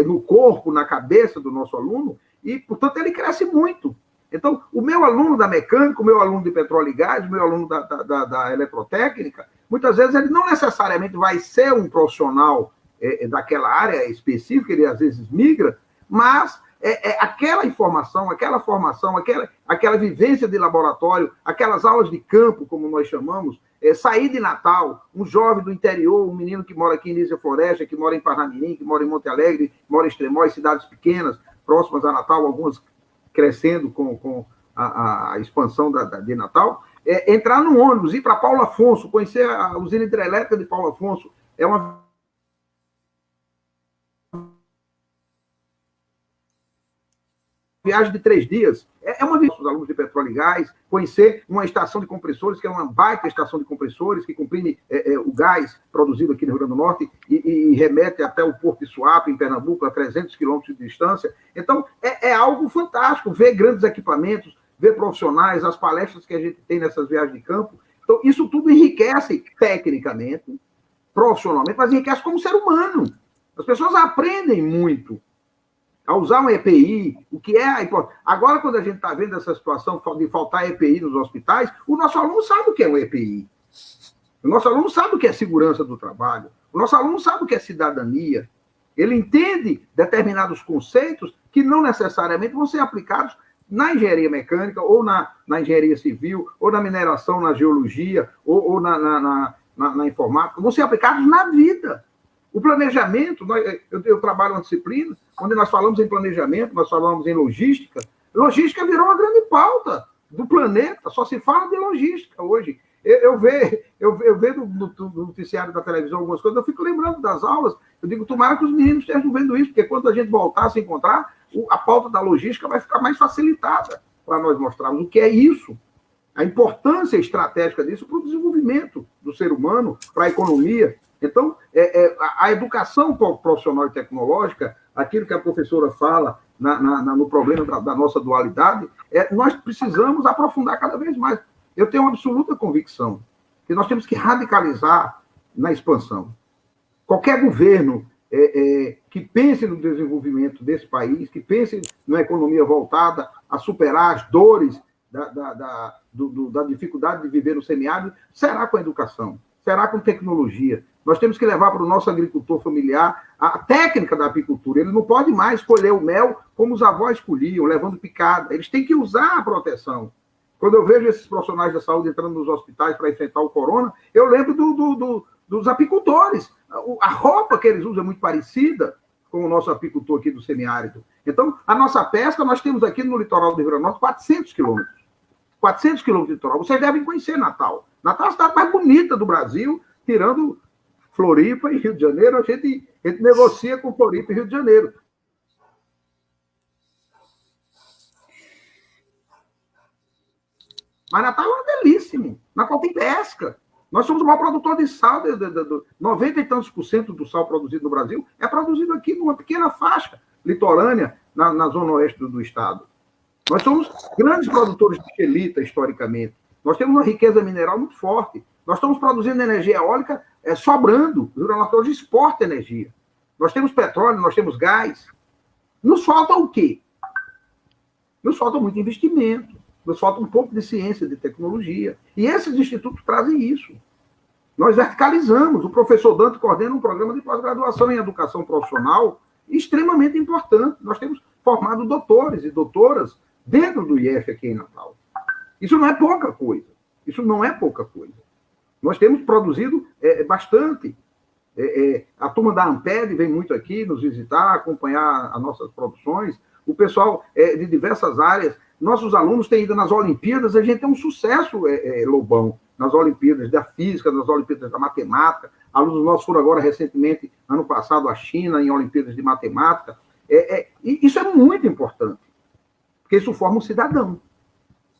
no corpo, na cabeça do nosso aluno, e, portanto, ele cresce muito. Então, o meu aluno da mecânica, o meu aluno de petróleo e gás, o meu aluno da eletrotécnica, muitas vezes ele não necessariamente vai ser um profissional daquela área específica, ele às vezes migra, mas aquela informação, aquela formação, aquela vivência de laboratório, aquelas aulas de campo, como nós chamamos, sair de Natal, um jovem do interior, um menino que mora aqui em Nísia Floresta, que mora em Parnamirim, que mora em Monte Alegre, que mora em Extremóis, cidades pequenas, próximas a Natal, algumas crescendo com a expansão de Natal, entrar num ônibus, ir para Paulo Afonso, conhecer a usina hidrelétrica de Paulo Afonso, é uma viagem de 3 dias, é uma viagem para os alunos de petróleo e gás, conhecer uma estação de compressores, que é uma baita estação de compressores, que comprime o gás produzido aqui no Rio Grande do Norte e remete até o Porto de Suape, em Pernambuco, a 300 quilômetros de distância. Então, é algo fantástico, ver grandes equipamentos, ver profissionais, as palestras que a gente tem nessas viagens de campo. Então, isso tudo enriquece tecnicamente, profissionalmente, mas enriquece como ser humano. As pessoas aprendem muito a usar um EPI, o que é a importância. Agora, quando a gente está vendo essa situação de faltar EPI nos hospitais, o nosso aluno sabe o que é um EPI. O nosso aluno sabe o que é segurança do trabalho. O nosso aluno sabe o que é cidadania. Ele entende determinados conceitos que não necessariamente vão ser aplicados na engenharia mecânica, ou na engenharia civil, ou na mineração, na geologia, ou na informática. Vão ser aplicados na vida. O planejamento, eu trabalho uma disciplina onde nós falamos em planejamento, nós falamos em logística. Logística virou uma grande pauta do planeta, só se fala de logística hoje. Eu vejo no noticiário da televisão algumas coisas, eu fico lembrando das aulas, eu digo, tomara que os meninos estejam vendo isso, porque quando a gente voltar a se encontrar, a pauta da logística vai ficar mais facilitada para nós mostrarmos o que é isso, a importância estratégica disso para o desenvolvimento do ser humano, para a economia. Então, a educação profissional e tecnológica, aquilo que a professora fala no problema da nossa dualidade, nós precisamos aprofundar cada vez mais. Eu tenho uma absoluta convicção que nós temos que radicalizar na expansão. Qualquer governo que pense no desenvolvimento desse país, que pense numa economia voltada a superar as dores da dificuldade de viver no semiárido, será com a educação, será com tecnologia. Nós temos que levar para o nosso agricultor familiar a técnica da apicultura. Ele não pode mais colher o mel como os avós colhiam, levando picada. Eles têm que usar a proteção. Quando eu vejo esses profissionais da saúde entrando nos hospitais para enfrentar o corona, eu lembro dos apicultores. A roupa que eles usam é muito parecida com o nosso apicultor aqui do semiárido. Então, a nossa pesca, nós temos aqui no litoral do Rio Grande do Norte 400 quilômetros. 400 quilômetros de litoral. Vocês devem conhecer Natal. Natal é a cidade mais bonita do Brasil, tirando Floripa e Rio de Janeiro. A gente negocia com Floripa e Rio de Janeiro. Mas Natal é uma delícia, meu. Natal tem pesca. Nós somos o maior produtor de sal, 90 e tantos % do sal produzido no Brasil é produzido aqui numa pequena faixa litorânea na zona oeste do estado. Nós somos grandes produtores de xelita, historicamente. Nós temos uma riqueza mineral muito forte. Nós estamos produzindo energia eólica sobrando. O Rio Grande do Norte hoje exporta energia. Nós temos petróleo, nós temos gás. Nos falta o quê? Nos falta muito investimento. Nos falta um pouco de ciência, de tecnologia. E esses institutos trazem isso. Nós verticalizamos. O professor Dante coordena um programa de pós-graduação em educação profissional extremamente importante. Nós temos formado doutores e doutoras dentro do IF aqui em Natal. Isso não é pouca coisa. Isso não é pouca coisa. Nós temos produzido bastante. A turma da Amped vem muito aqui nos visitar, acompanhar as nossas produções. O pessoal de diversas áreas. Nossos alunos têm ido nas Olimpíadas, a gente tem um sucesso, Lobão, nas Olimpíadas da Física, nas Olimpíadas da Matemática. Alunos nossos foram agora, recentemente, ano passado, à China, em Olimpíadas de Matemática. Isso é muito importante, porque isso forma um cidadão.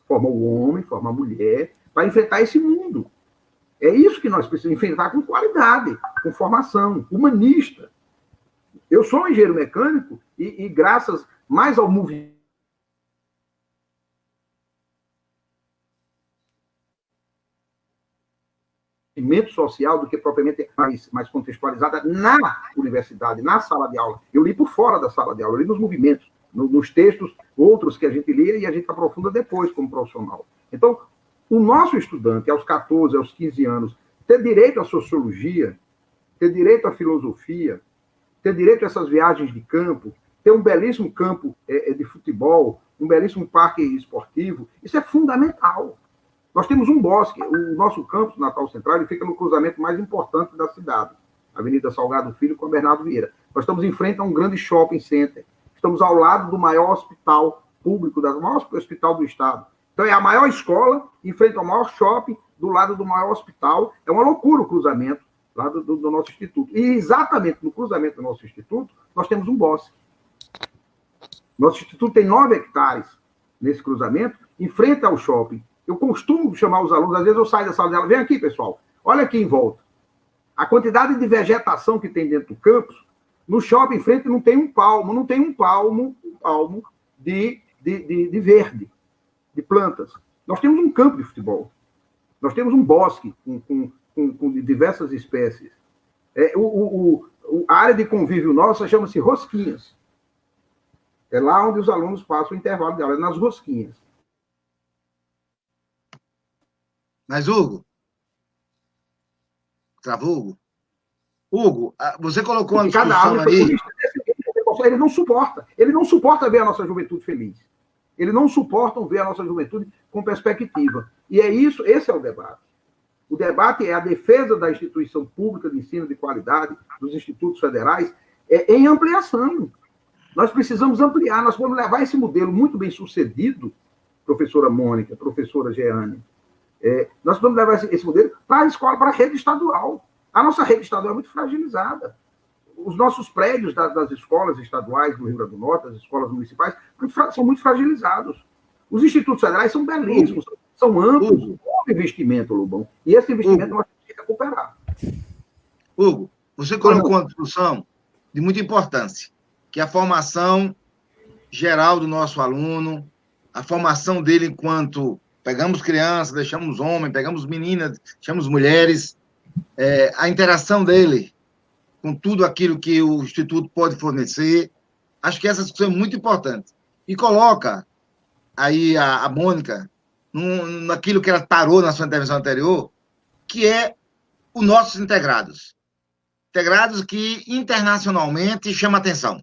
Forma o homem, forma a mulher, para enfrentar esse mundo. É isso que nós precisamos enfrentar com qualidade, com formação, humanista. Eu sou um engenheiro mecânico e graças mais ao movimento social do que propriamente mais contextualizada na universidade, na sala de aula. Eu li por fora da sala de aula, eu li nos movimentos, nos textos, outros que a gente lia e a gente aprofunda depois como profissional. Então, o nosso estudante, aos 14, aos 15 anos, ter direito à sociologia, ter direito à filosofia, ter direito a essas viagens de campo, ter um belíssimo campo de futebol, um belíssimo parque esportivo, isso é fundamental. Nós temos um bosque, o nosso campus Natal Central, ele fica no cruzamento mais importante da cidade, Avenida Salgado Filho com a Bernardo Vieira. Nós estamos em frente a um grande shopping center, estamos ao lado do maior hospital público, do maior hospital do estado. Então, é a maior escola, em frente ao maior shopping, do lado do maior hospital. É uma loucura o cruzamento lá do nosso instituto. E exatamente no cruzamento do nosso instituto, nós temos um bosque. Nosso instituto tem 9 hectares nesse cruzamento, em frente ao shopping. Eu costumo chamar os alunos, às vezes eu saio da sala dela, vem aqui, pessoal, olha aqui em volta. A quantidade de vegetação que tem dentro do campus, no shopping em frente não tem um palmo de verde, de plantas. Nós temos um campo de futebol. Nós temos um bosque com diversas espécies. A área de convívio nossa chama-se Rosquinhas. É lá onde os alunos passam o intervalo de aula, nas Rosquinhas. Mas, Hugo? Travou, Hugo? Hugo, você colocou uma discussão aí... Ele não suporta ver a nossa juventude feliz. Eles não suportam ver a nossa juventude com perspectiva. E esse é o debate. O debate é a defesa da instituição pública de ensino de qualidade, dos institutos federais, em ampliação. Nós precisamos ampliar, nós vamos levar esse modelo muito bem sucedido, professora Mônica, professora Jeane, Nós podemos levar esse modelo para a escola, para a rede estadual. A nossa rede estadual é muito fragilizada. Os nossos prédios das escolas estaduais do Rio Grande do Norte, das escolas municipais, são muito fragilizados. Os institutos federais são belíssimos, são amplos, houve investimento, Lobão, e esse investimento nós temos que recuperar. Hugo, você colocou uma discussão de muita importância, que é a formação geral do nosso aluno, a formação dele enquanto pegamos crianças, deixamos homens, pegamos meninas, deixamos mulheres, a interação dele com tudo aquilo que o Instituto pode fornecer. Acho que essa discussão é muito importante. E coloca aí a Mônica naquilo que ela parou na sua intervenção anterior, que é os nossos integrados. Integrados que internacionalmente chamam atenção.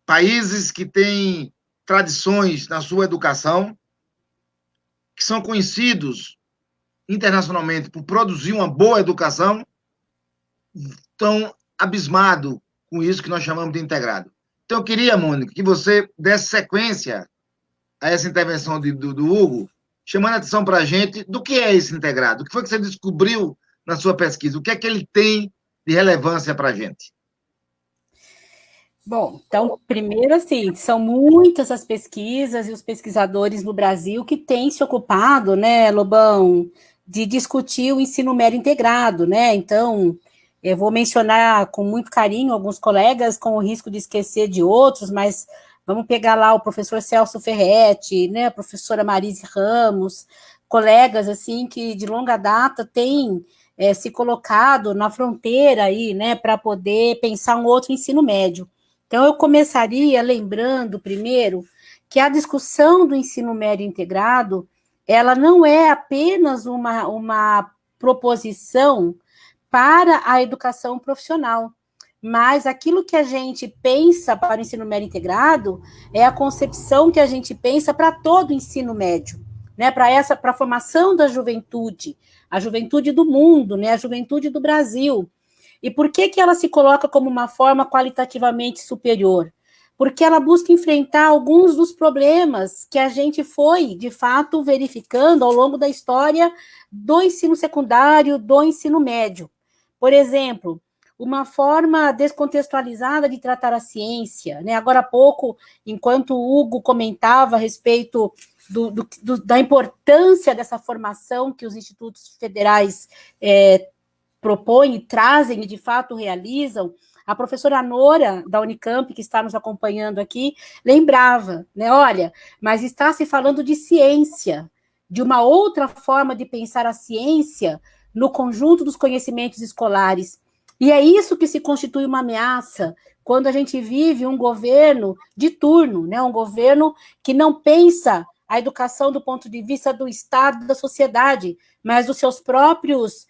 Países que têm tradições na sua educação, que são conhecidos internacionalmente por produzir uma boa educação, estão abismados com isso que nós chamamos de integrado. Então, eu queria, Mônica, que você desse sequência a essa intervenção do Hugo, chamando a atenção para a gente do que é esse integrado, o que foi que você descobriu na sua pesquisa, o que é que ele tem de relevância para a gente. Bom, então, primeiro, assim, são muitas as pesquisas e os pesquisadores no Brasil que têm se ocupado, né, Lobão, de discutir o ensino médio integrado, né? Então, eu vou mencionar com muito carinho alguns colegas, com o risco de esquecer de outros, mas vamos pegar lá o professor Celso Ferretti, né, a professora Marise Ramos, colegas, assim, que de longa data têm se colocado na fronteira aí, né, para poder pensar um outro ensino médio. Então, eu começaria lembrando, primeiro, que a discussão do ensino médio integrado, ela não é apenas uma proposição para a educação profissional, mas aquilo que a gente pensa para o ensino médio integrado é a concepção que a gente pensa para todo o ensino médio, né, para a formação da juventude, a juventude do mundo, né, a juventude do Brasil. E por que ela se coloca como uma forma qualitativamente superior? Porque ela busca enfrentar alguns dos problemas que a gente foi, de fato, verificando ao longo da história do ensino secundário, do ensino médio. Por exemplo, uma forma descontextualizada de tratar a ciência, né? Agora há pouco, enquanto o Hugo comentava a respeito da importância dessa formação que os institutos federais propõem, trazem e, de fato, realizam, a professora Nora, da Unicamp, que está nos acompanhando aqui, lembrava, né, olha, mas está se falando de ciência, de uma outra forma de pensar a ciência no conjunto dos conhecimentos escolares. E é isso que se constitui uma ameaça quando a gente vive um governo de turno, né, um governo que não pensa a educação do ponto de vista do Estado, da sociedade, mas dos seus próprios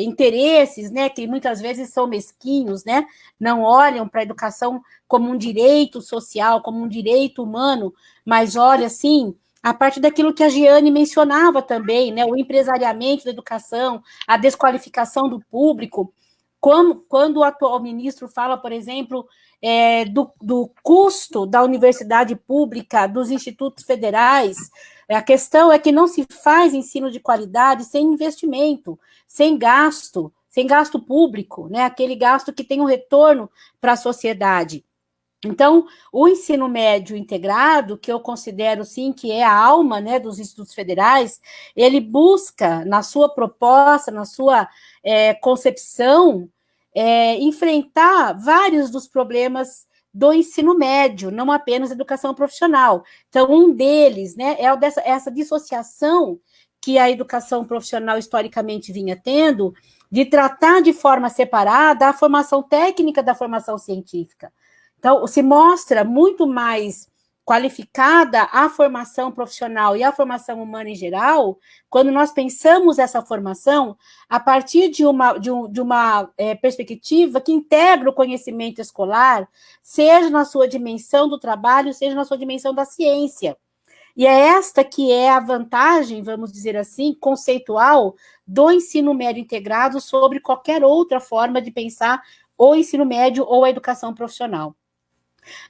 interesses, né, que muitas vezes são mesquinhos, né, não olham para a educação como um direito social, como um direito humano, mas olha, assim, a partir daquilo que a Giane mencionava também, né, o empresariamento da educação, a desqualificação do público, quando o atual ministro fala, por exemplo, do custo da universidade pública, dos institutos federais, a questão é que não se faz ensino de qualidade sem investimento, sem gasto público, né? Aquele gasto que tem um retorno para a sociedade. Então, o ensino médio integrado, que eu considero, sim, que é a alma, né, dos institutos federais, ele busca, na sua proposta, na sua concepção, enfrentar vários dos problemas do ensino médio, não apenas a educação profissional. Então, um deles, né, é essa dissociação que a educação profissional historicamente vinha tendo, de tratar de forma separada a formação técnica da formação científica. Então, se mostra muito mais qualificada a formação profissional e a formação humana em geral, quando nós pensamos essa formação a partir de uma perspectiva que integra o conhecimento escolar, seja na sua dimensão do trabalho, seja na sua dimensão da ciência. E é esta que é a vantagem, vamos dizer assim, conceitual do ensino médio integrado sobre qualquer outra forma de pensar o ensino médio ou a educação profissional.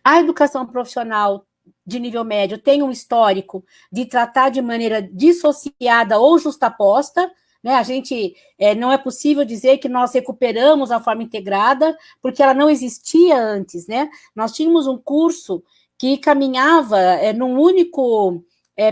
A educação profissional de nível médio tem um histórico de tratar de maneira dissociada ou justaposta, né? A gente não é possível dizer que nós recuperamos a forma integrada, porque ela não existia antes, né? Nós tínhamos um curso que caminhava num único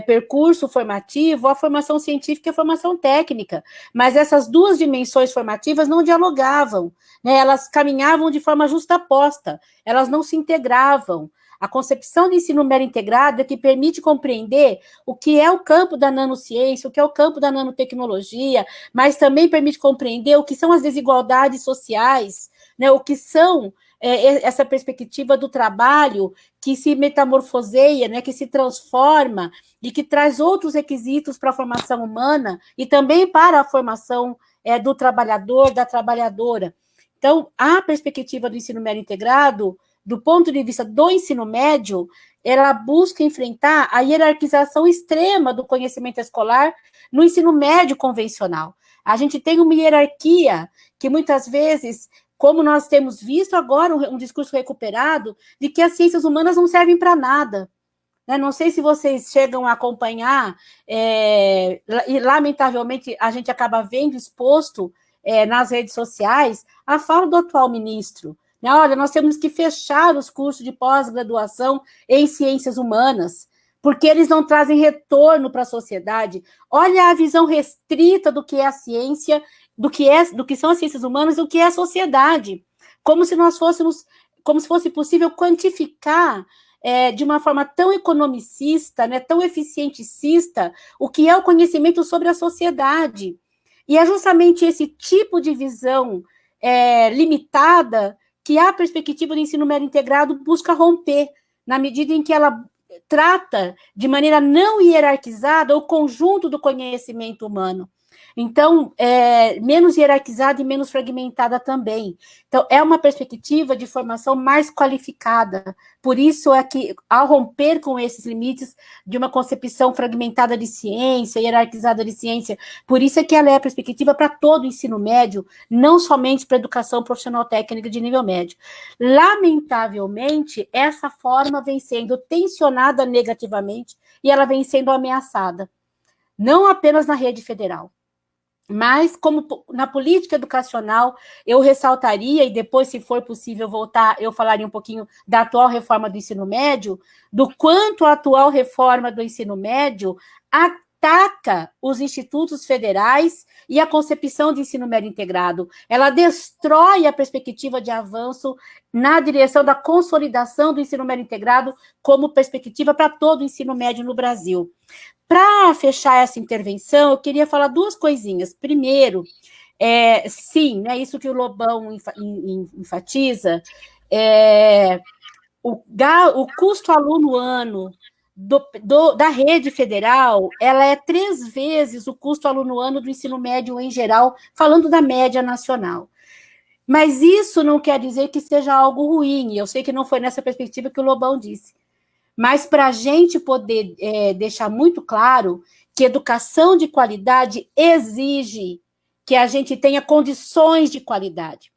percurso formativo, a formação científica e a formação técnica, mas essas duas dimensões formativas não dialogavam, né? Elas caminhavam de forma justaposta, elas não se integravam. A concepção de ensino médio integrado é que permite compreender o que é o campo da nanociência, o que é o campo da nanotecnologia, mas também permite compreender o que são as desigualdades sociais, né? O que são essa perspectiva do trabalho que se metamorfoseia, né, que se transforma e que traz outros requisitos para a formação humana e também para a formação do trabalhador, da trabalhadora. Então, a perspectiva do ensino médio integrado, do ponto de vista do ensino médio, ela busca enfrentar a hierarquização extrema do conhecimento escolar no ensino médio convencional. A gente tem uma hierarquia que muitas vezes, como nós temos visto agora um discurso recuperado, de que as ciências humanas não servem para nada. Não sei se vocês chegam a acompanhar, e lamentavelmente a gente acaba vendo exposto nas redes sociais a fala do atual ministro. Olha, nós temos que fechar os cursos de pós-graduação em ciências humanas, porque eles não trazem retorno para a sociedade. Olha a visão restrita do que é a ciência, do que são as ciências humanas e do que é a sociedade. Como se fosse possível quantificar de uma forma tão economicista, né, tão eficienticista, o que é o conhecimento sobre a sociedade. E é justamente esse tipo de visão limitada que a perspectiva do ensino médio integrado busca romper, na medida em que ela trata de maneira não hierarquizada o conjunto do conhecimento humano. Então, menos hierarquizada e menos fragmentada também. Então, é uma perspectiva de formação mais qualificada. Por isso é que, ao romper com esses limites de uma concepção fragmentada de ciência, hierarquizada de ciência, por isso é que ela é a perspectiva para todo o ensino médio, não somente para a educação profissional técnica de nível médio. Lamentavelmente, essa forma vem sendo tensionada negativamente e ela vem sendo ameaçada, não apenas na rede federal, mas como na política educacional, eu ressaltaria, e depois, se for possível voltar, eu falaria um pouquinho da atual reforma do ensino médio, do quanto a atual reforma do ensino médio ataca os institutos federais e a concepção de ensino médio integrado. Ela destrói a perspectiva de avanço na direção da consolidação do ensino médio integrado como perspectiva para todo o ensino médio no Brasil. Para fechar essa intervenção, eu queria falar duas coisinhas. Primeiro, sim, né, isso que o Lobão enfatiza, o custo aluno ano da rede federal, ela é 3 vezes o custo aluno ano do ensino médio em geral, falando da média nacional. Mas isso não quer dizer que seja algo ruim, eu sei que não foi nessa perspectiva que o Lobão disse. Mas para a gente poder deixar muito claro que educação de qualidade exige que a gente tenha condições de qualidade,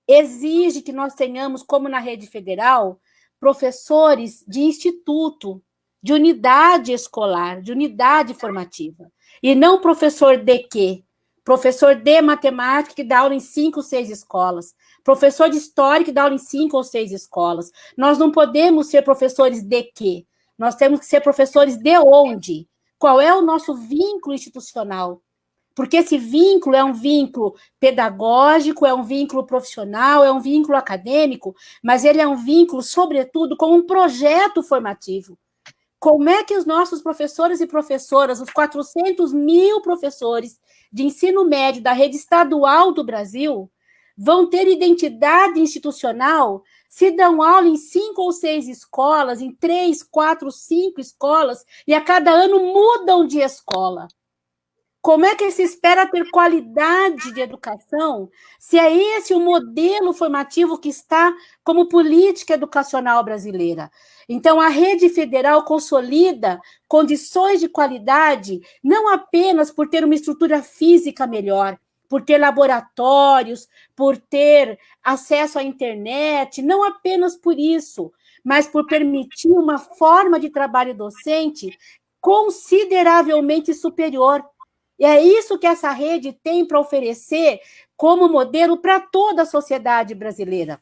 exige que nós tenhamos, como na rede federal, professores de instituto, de unidade escolar, de unidade formativa, e não professor de quê? Professor de matemática que dá aula em 5 ou 6 escolas, professor de história que dá aula em 5 ou 6 escolas. Nós não podemos ser professores de quê? Nós temos que ser professores de onde? Qual é o nosso vínculo institucional? Porque esse vínculo é um vínculo pedagógico, é um vínculo profissional, é um vínculo acadêmico, mas ele é um vínculo, sobretudo, com um projeto formativo. Como é que os nossos professores e professoras, os 400 mil professores de ensino médio da rede estadual do Brasil, vão ter identidade institucional se dão aula em 5 ou 6 escolas, em 3, 4, 5 escolas, e a cada ano mudam de escola? Como é que se espera ter qualidade de educação se é esse o modelo formativo que está como política educacional brasileira? Então, a rede federal consolida condições de qualidade não apenas por ter uma estrutura física melhor, por ter laboratórios, por ter acesso à internet, não apenas por isso, mas por permitir uma forma de trabalho docente consideravelmente superior. E é isso que essa rede tem para oferecer como modelo para toda a sociedade brasileira.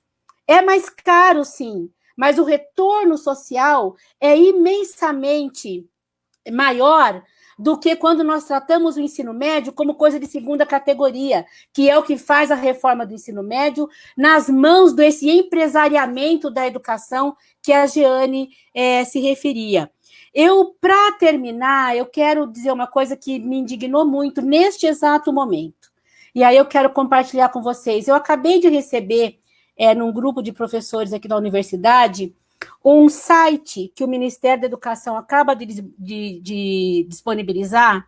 É mais caro, sim, mas o retorno social é imensamente maior do que quando nós tratamos o ensino médio como coisa de segunda categoria, que é o que faz a reforma do ensino médio nas mãos desse empresariamento da educação que a Jeane se referia. Para terminar, eu quero dizer uma coisa que me indignou muito neste exato momento. E aí eu quero compartilhar com vocês. Eu acabei de receber, num grupo de professores aqui da universidade, um site que o Ministério da Educação acaba de disponibilizar,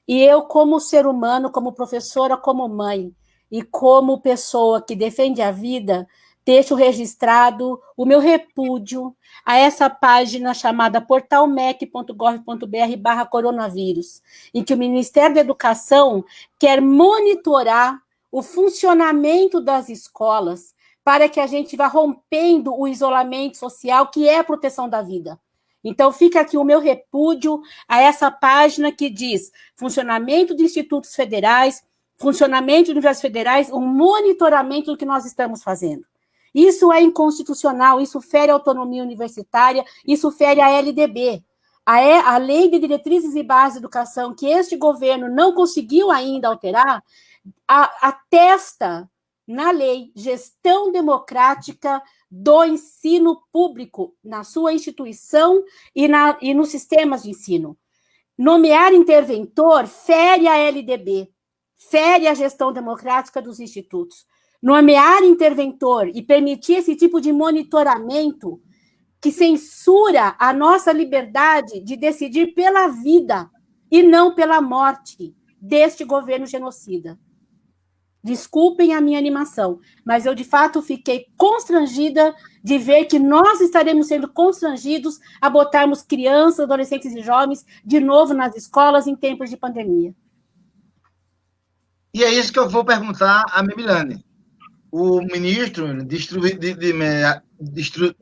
e eu, como ser humano, como professora, como mãe, e como pessoa que defende a vida, deixo registrado o meu repúdio a essa página chamada portalmec.gov.br/coronavírus, em que o Ministério da Educação quer monitorar o funcionamento das escolas para que a gente vá rompendo o isolamento social, que é a proteção da vida. Então, fica aqui o meu repúdio a essa página que diz funcionamento de institutos federais, funcionamento de universidades federais, um monitoramento do que nós estamos fazendo. Isso é inconstitucional, isso fere a autonomia universitária, isso fere a LDB, a Lei de Diretrizes e Bases de Educação, que este governo não conseguiu ainda alterar, atesta na lei gestão democrática do ensino público, na sua instituição e nos sistemas de ensino. Nomear interventor fere a LDB, fere a gestão democrática dos institutos. Nomear interventor e permitir esse tipo de monitoramento que censura a nossa liberdade de decidir pela vida e não pela morte deste governo genocida. Desculpem a minha animação, mas eu, de fato, fiquei constrangida de ver que nós estaremos sendo constrangidos a botarmos crianças, adolescentes e jovens de novo nas escolas em tempos de pandemia. E é isso que eu vou perguntar a Memilane. O ministro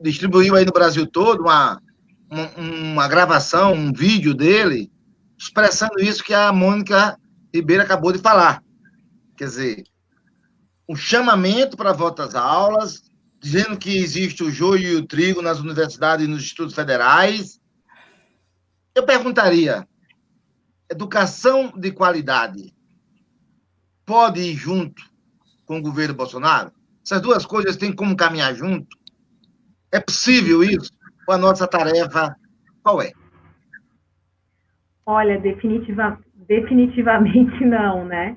distribuiu aí no Brasil todo uma gravação, um vídeo dele, expressando isso que a Mônica Ribeiro acabou de falar. Quer dizer, um chamamento para a volta às aulas, dizendo que existe o joio e o trigo nas universidades e nos institutos federais. Eu perguntaria, educação de qualidade pode ir junto com o governo Bolsonaro? Essas duas coisas têm como caminhar junto? É possível isso? Ou a nossa tarefa, qual é? Olha, definitivamente não, né?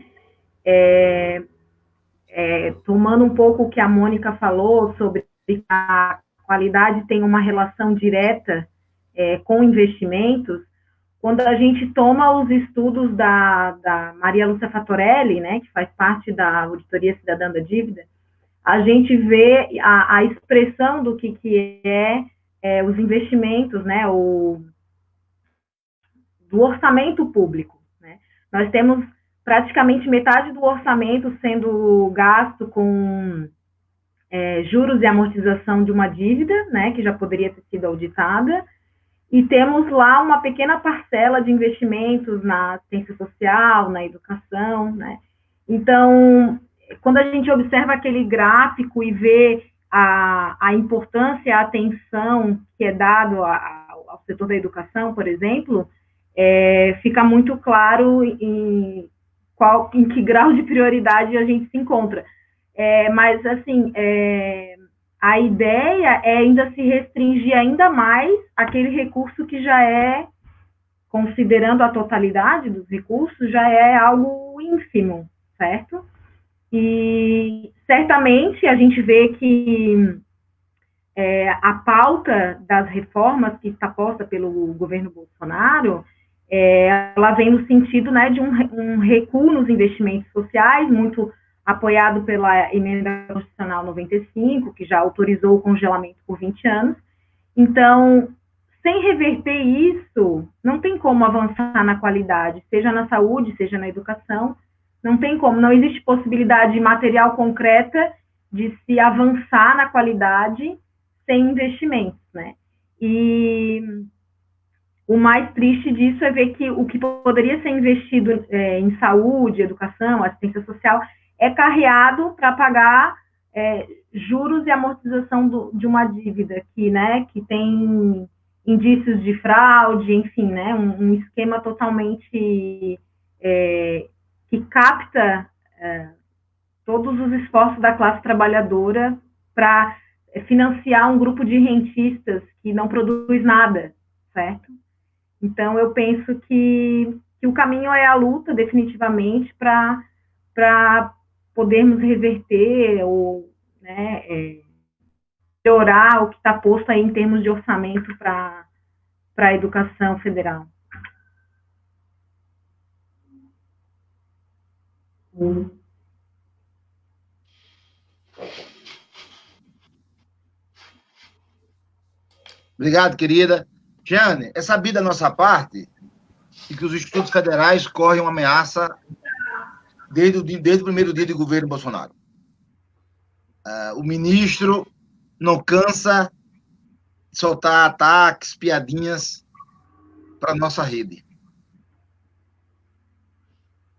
Tomando um pouco o que a Mônica falou sobre a qualidade tem uma relação direta com investimentos, quando a gente toma os estudos da Maria Lúcia Fatorelli, né, que faz parte da Auditoria Cidadã da Dívida, a gente vê a expressão do que é os investimentos, né, do orçamento público, né? Nós temos praticamente metade do orçamento sendo gasto com juros e amortização de uma dívida, né, que já poderia ter sido auditada, e temos lá uma pequena parcela de investimentos na assistência social, na educação, né? Então, quando a gente observa aquele gráfico e vê a importância e a atenção que é dado ao setor da educação, por exemplo, fica muito claro em que grau de prioridade a gente se encontra. Mas, assim, a ideia é ainda se restringir ainda mais aquele recurso que já é, considerando a totalidade dos recursos, já é algo ínfimo, certo? E, certamente, a gente vê que a pauta das reformas que está posta pelo governo Bolsonaro, ela vem no sentido, né, de um recuo nos investimentos sociais, muito apoiado pela Emenda Constitucional 95, que já autorizou o congelamento por 20 anos. Então, sem reverter isso, não tem como avançar na qualidade, seja na saúde, seja na educação, não tem como, não existe possibilidade material concreta de se avançar na qualidade sem investimentos, né? E o mais triste disso é ver que o que poderia ser investido em saúde, educação, assistência social, é carreado para pagar juros e amortização de uma dívida que tem indícios de fraude, enfim, né? Um esquema totalmente que capta todos os esforços da classe trabalhadora para financiar um grupo de rentistas que não produz nada, certo? Então, eu penso que o caminho é a luta, definitivamente, para podermos reverter ou melhorar o que está posto aí em termos de orçamento para a educação federal. Obrigado, querida. Jeane, é sabido da nossa parte que os institutos federais correm uma ameaça desde o primeiro dia do governo Bolsonaro. O ministro não cansa de soltar ataques, piadinhas para a nossa rede.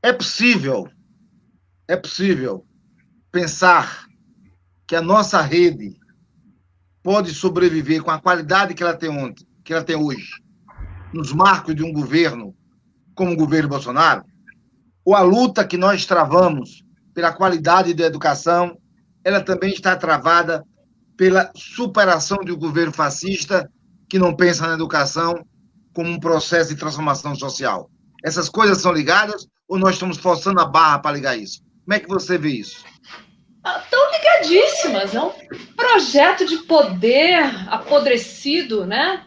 É possível pensar que a nossa rede pode sobreviver com a qualidade que ela tem hoje, nos marcos de um governo como o governo Bolsonaro? Ou a luta que nós travamos pela qualidade da educação, ela também está travada pela superação de um governo fascista que não pensa na educação como um processo de transformação social? Essas coisas são ligadas ou nós estamos forçando a barra para ligar isso? Como é que você vê isso? Estão ligadíssimas, é um projeto de poder apodrecido, né?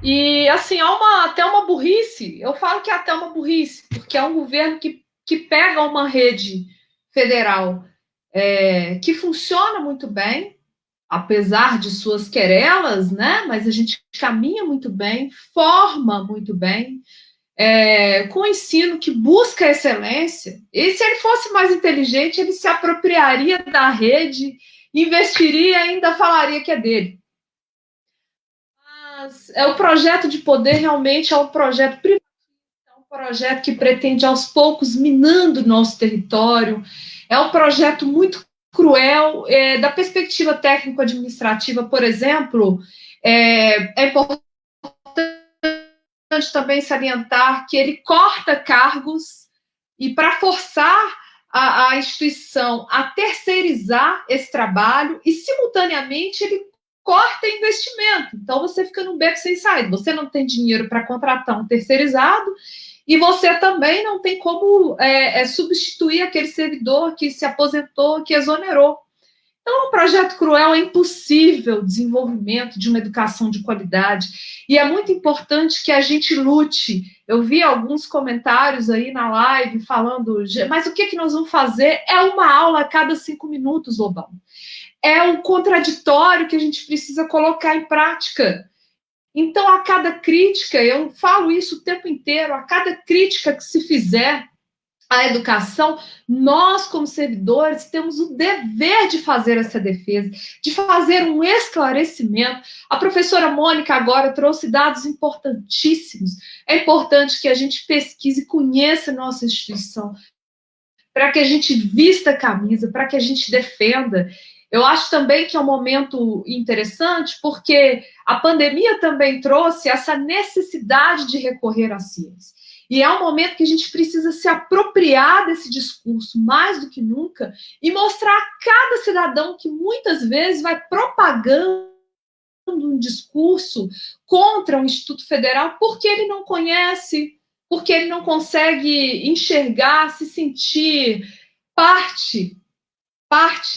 E, assim, há até uma burrice, eu falo que é até uma burrice, porque é um governo que pega uma rede federal que funciona muito bem, apesar de suas querelas, né? Mas a gente caminha muito bem, forma muito bem, com ensino que busca excelência. E se ele fosse mais inteligente, ele se apropriaria da rede, investiria e ainda falaria que é dele. Mas o projeto de poder realmente é um projeto privado, é um projeto que pretende aos poucos minando o nosso território, é um projeto muito cruel. Da perspectiva técnico-administrativa, por exemplo, é importante também salientar que ele corta cargos e para forçar a instituição a terceirizar esse trabalho e, simultaneamente, ele corta investimento. Então, você fica num beco sem saída. Você não tem dinheiro para contratar um terceirizado e você também não tem como substituir aquele servidor que se aposentou, que exonerou. Então, é um projeto cruel, é impossível o desenvolvimento de uma educação de qualidade. E é muito importante que a gente lute. Eu vi alguns comentários aí na live falando, mas o que nós vamos fazer? É uma aula a cada 5 minutos, Lobão. É um contraditório que a gente precisa colocar em prática. Então, a cada crítica, eu falo isso o tempo inteiro, a cada crítica que se fizer à educação, nós, como servidores, temos o dever de fazer essa defesa, de fazer um esclarecimento. A professora Mônica agora trouxe dados importantíssimos. É importante que a gente pesquise e conheça a nossa instituição, para que a gente vista a camisa, para que a gente defenda. Eu acho também que é um momento interessante, porque a pandemia também trouxe essa necessidade de recorrer à ciência. E é um momento que a gente precisa se apropriar desse discurso mais do que nunca e mostrar a cada cidadão que muitas vezes vai propagando um discurso contra o Instituto Federal porque ele não conhece, porque ele não consegue enxergar, se sentir parte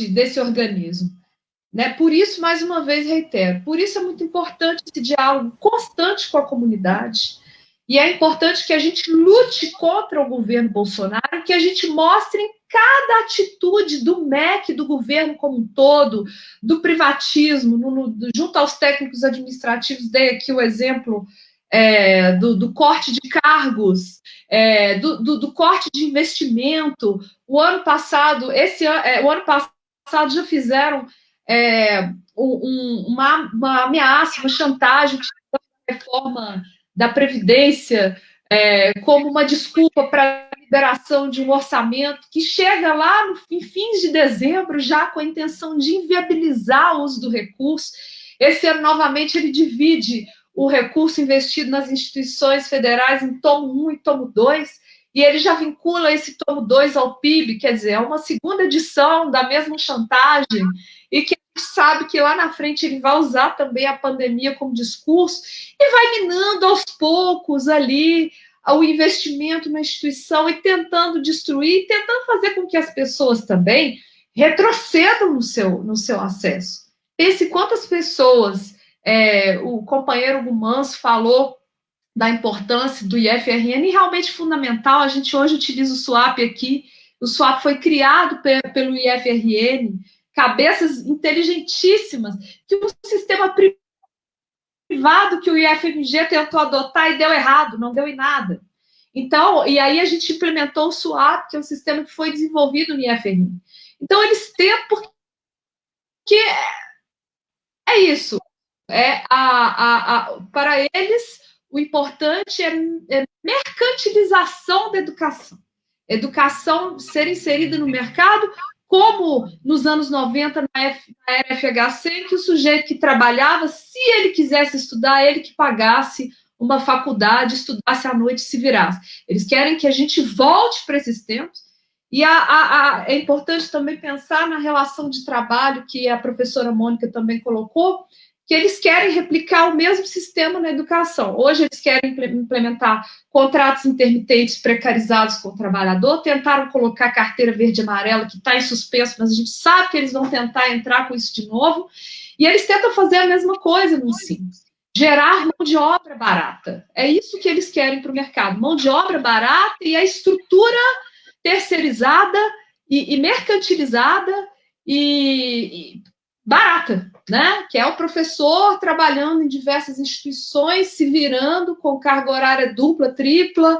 desse organismo. Né? Por isso, mais uma vez, reitero, por isso é muito importante esse diálogo constante com a comunidade. E é importante que a gente lute contra o governo Bolsonaro, que a gente mostre em cada atitude do MEC, do governo como um todo, do privatismo, junto aos técnicos administrativos. Dei aqui o exemplo do corte de cargos, do corte de investimento. O ano passado já fizeram uma ameaça, uma chantagem, a reforma da Previdência como uma desculpa para a liberação de um orçamento que chega lá em fins de dezembro, já com a intenção de inviabilizar o uso do recurso. Esse ano, novamente, ele divide o recurso investido nas instituições federais em tomo 1 e tomo 2, e ele já vincula esse tomo 2 ao PIB, quer dizer, é uma segunda edição da mesma chantagem, e que a gente sabe que lá na frente ele vai usar também a pandemia como discurso, e vai minando aos poucos ali o investimento na instituição e tentando destruir, tentando fazer com que as pessoas também retrocedam no seu acesso. Pense quantas pessoas, o companheiro Hugo Manso falou da importância do IFRN, e realmente fundamental, a gente hoje utiliza o SWAP aqui, o SWAP foi criado pelo IFRN, cabeças inteligentíssimas, que o sistema privado que o IFMG tentou adotar e deu errado, não deu em nada. Então, e aí a gente implementou o SWAP, que é um sistema que foi desenvolvido no IFRN. Então, eles tentam, porque é isso, para eles, o importante é mercantilização da educação. Educação ser inserida no mercado, como nos anos 90, na era FHC, que o sujeito que trabalhava, se ele quisesse estudar, ele que pagasse uma faculdade, estudasse à noite e se virasse. Eles querem que a gente volte para esses tempos. E é importante também pensar na relação de trabalho, que a professora Mônica também colocou, que eles querem replicar o mesmo sistema na educação. Hoje eles querem implementar contratos intermitentes precarizados com o trabalhador, tentaram colocar carteira verde e amarela, que está em suspenso, mas a gente sabe que eles vão tentar entrar com isso de novo, e eles tentam fazer a mesma coisa no ensino, gerar mão de obra barata. É isso que eles querem para o mercado, mão de obra barata e a estrutura terceirizada e mercantilizada e barata, né? Que é o professor trabalhando em diversas instituições, se virando com carga horária dupla, tripla,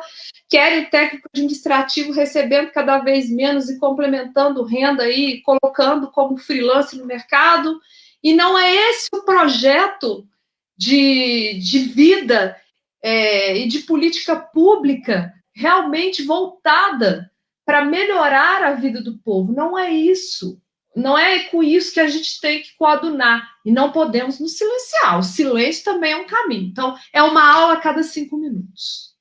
querem técnico administrativo recebendo cada vez menos e complementando renda aí, colocando como freelance no mercado, e não é esse o projeto de vida e de política pública realmente voltada para melhorar a vida do povo. Não é isso. Não é com isso que a gente tem que coadunar. E não podemos nos silenciar. O silêncio também é um caminho. Então, é uma aula a cada 5 minutos.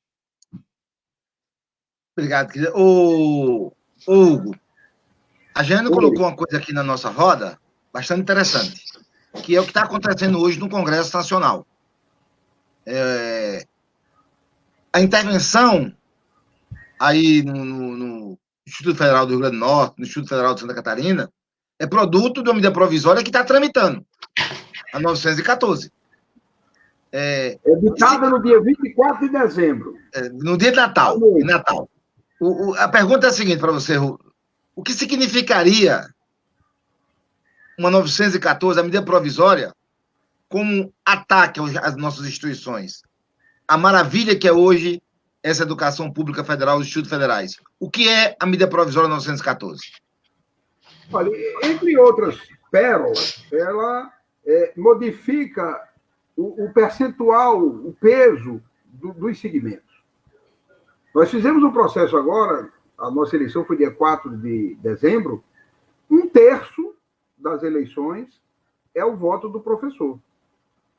Obrigado, querida. Hugo, a Jana colocou uma coisa aqui na nossa roda bastante interessante, que é o que está acontecendo hoje no Congresso Nacional. A intervenção aí no Instituto Federal do Rio Grande do Norte, no Instituto Federal de Santa Catarina, é produto de uma medida provisória que está tramitando, a 914. Editada no dia 24 de dezembro. No dia de Natal. A pergunta é a seguinte para você, o que significaria uma 914, a medida provisória, como ataque às nossas instituições? A maravilha que é hoje essa educação pública federal, os institutos federais. O que é a medida provisória 914? Olha, entre outras pérolas, ela modifica o percentual, o peso dos segmentos. Nós fizemos um processo agora, a nossa eleição foi dia 4 de dezembro, 1/3 das eleições é o voto do professor.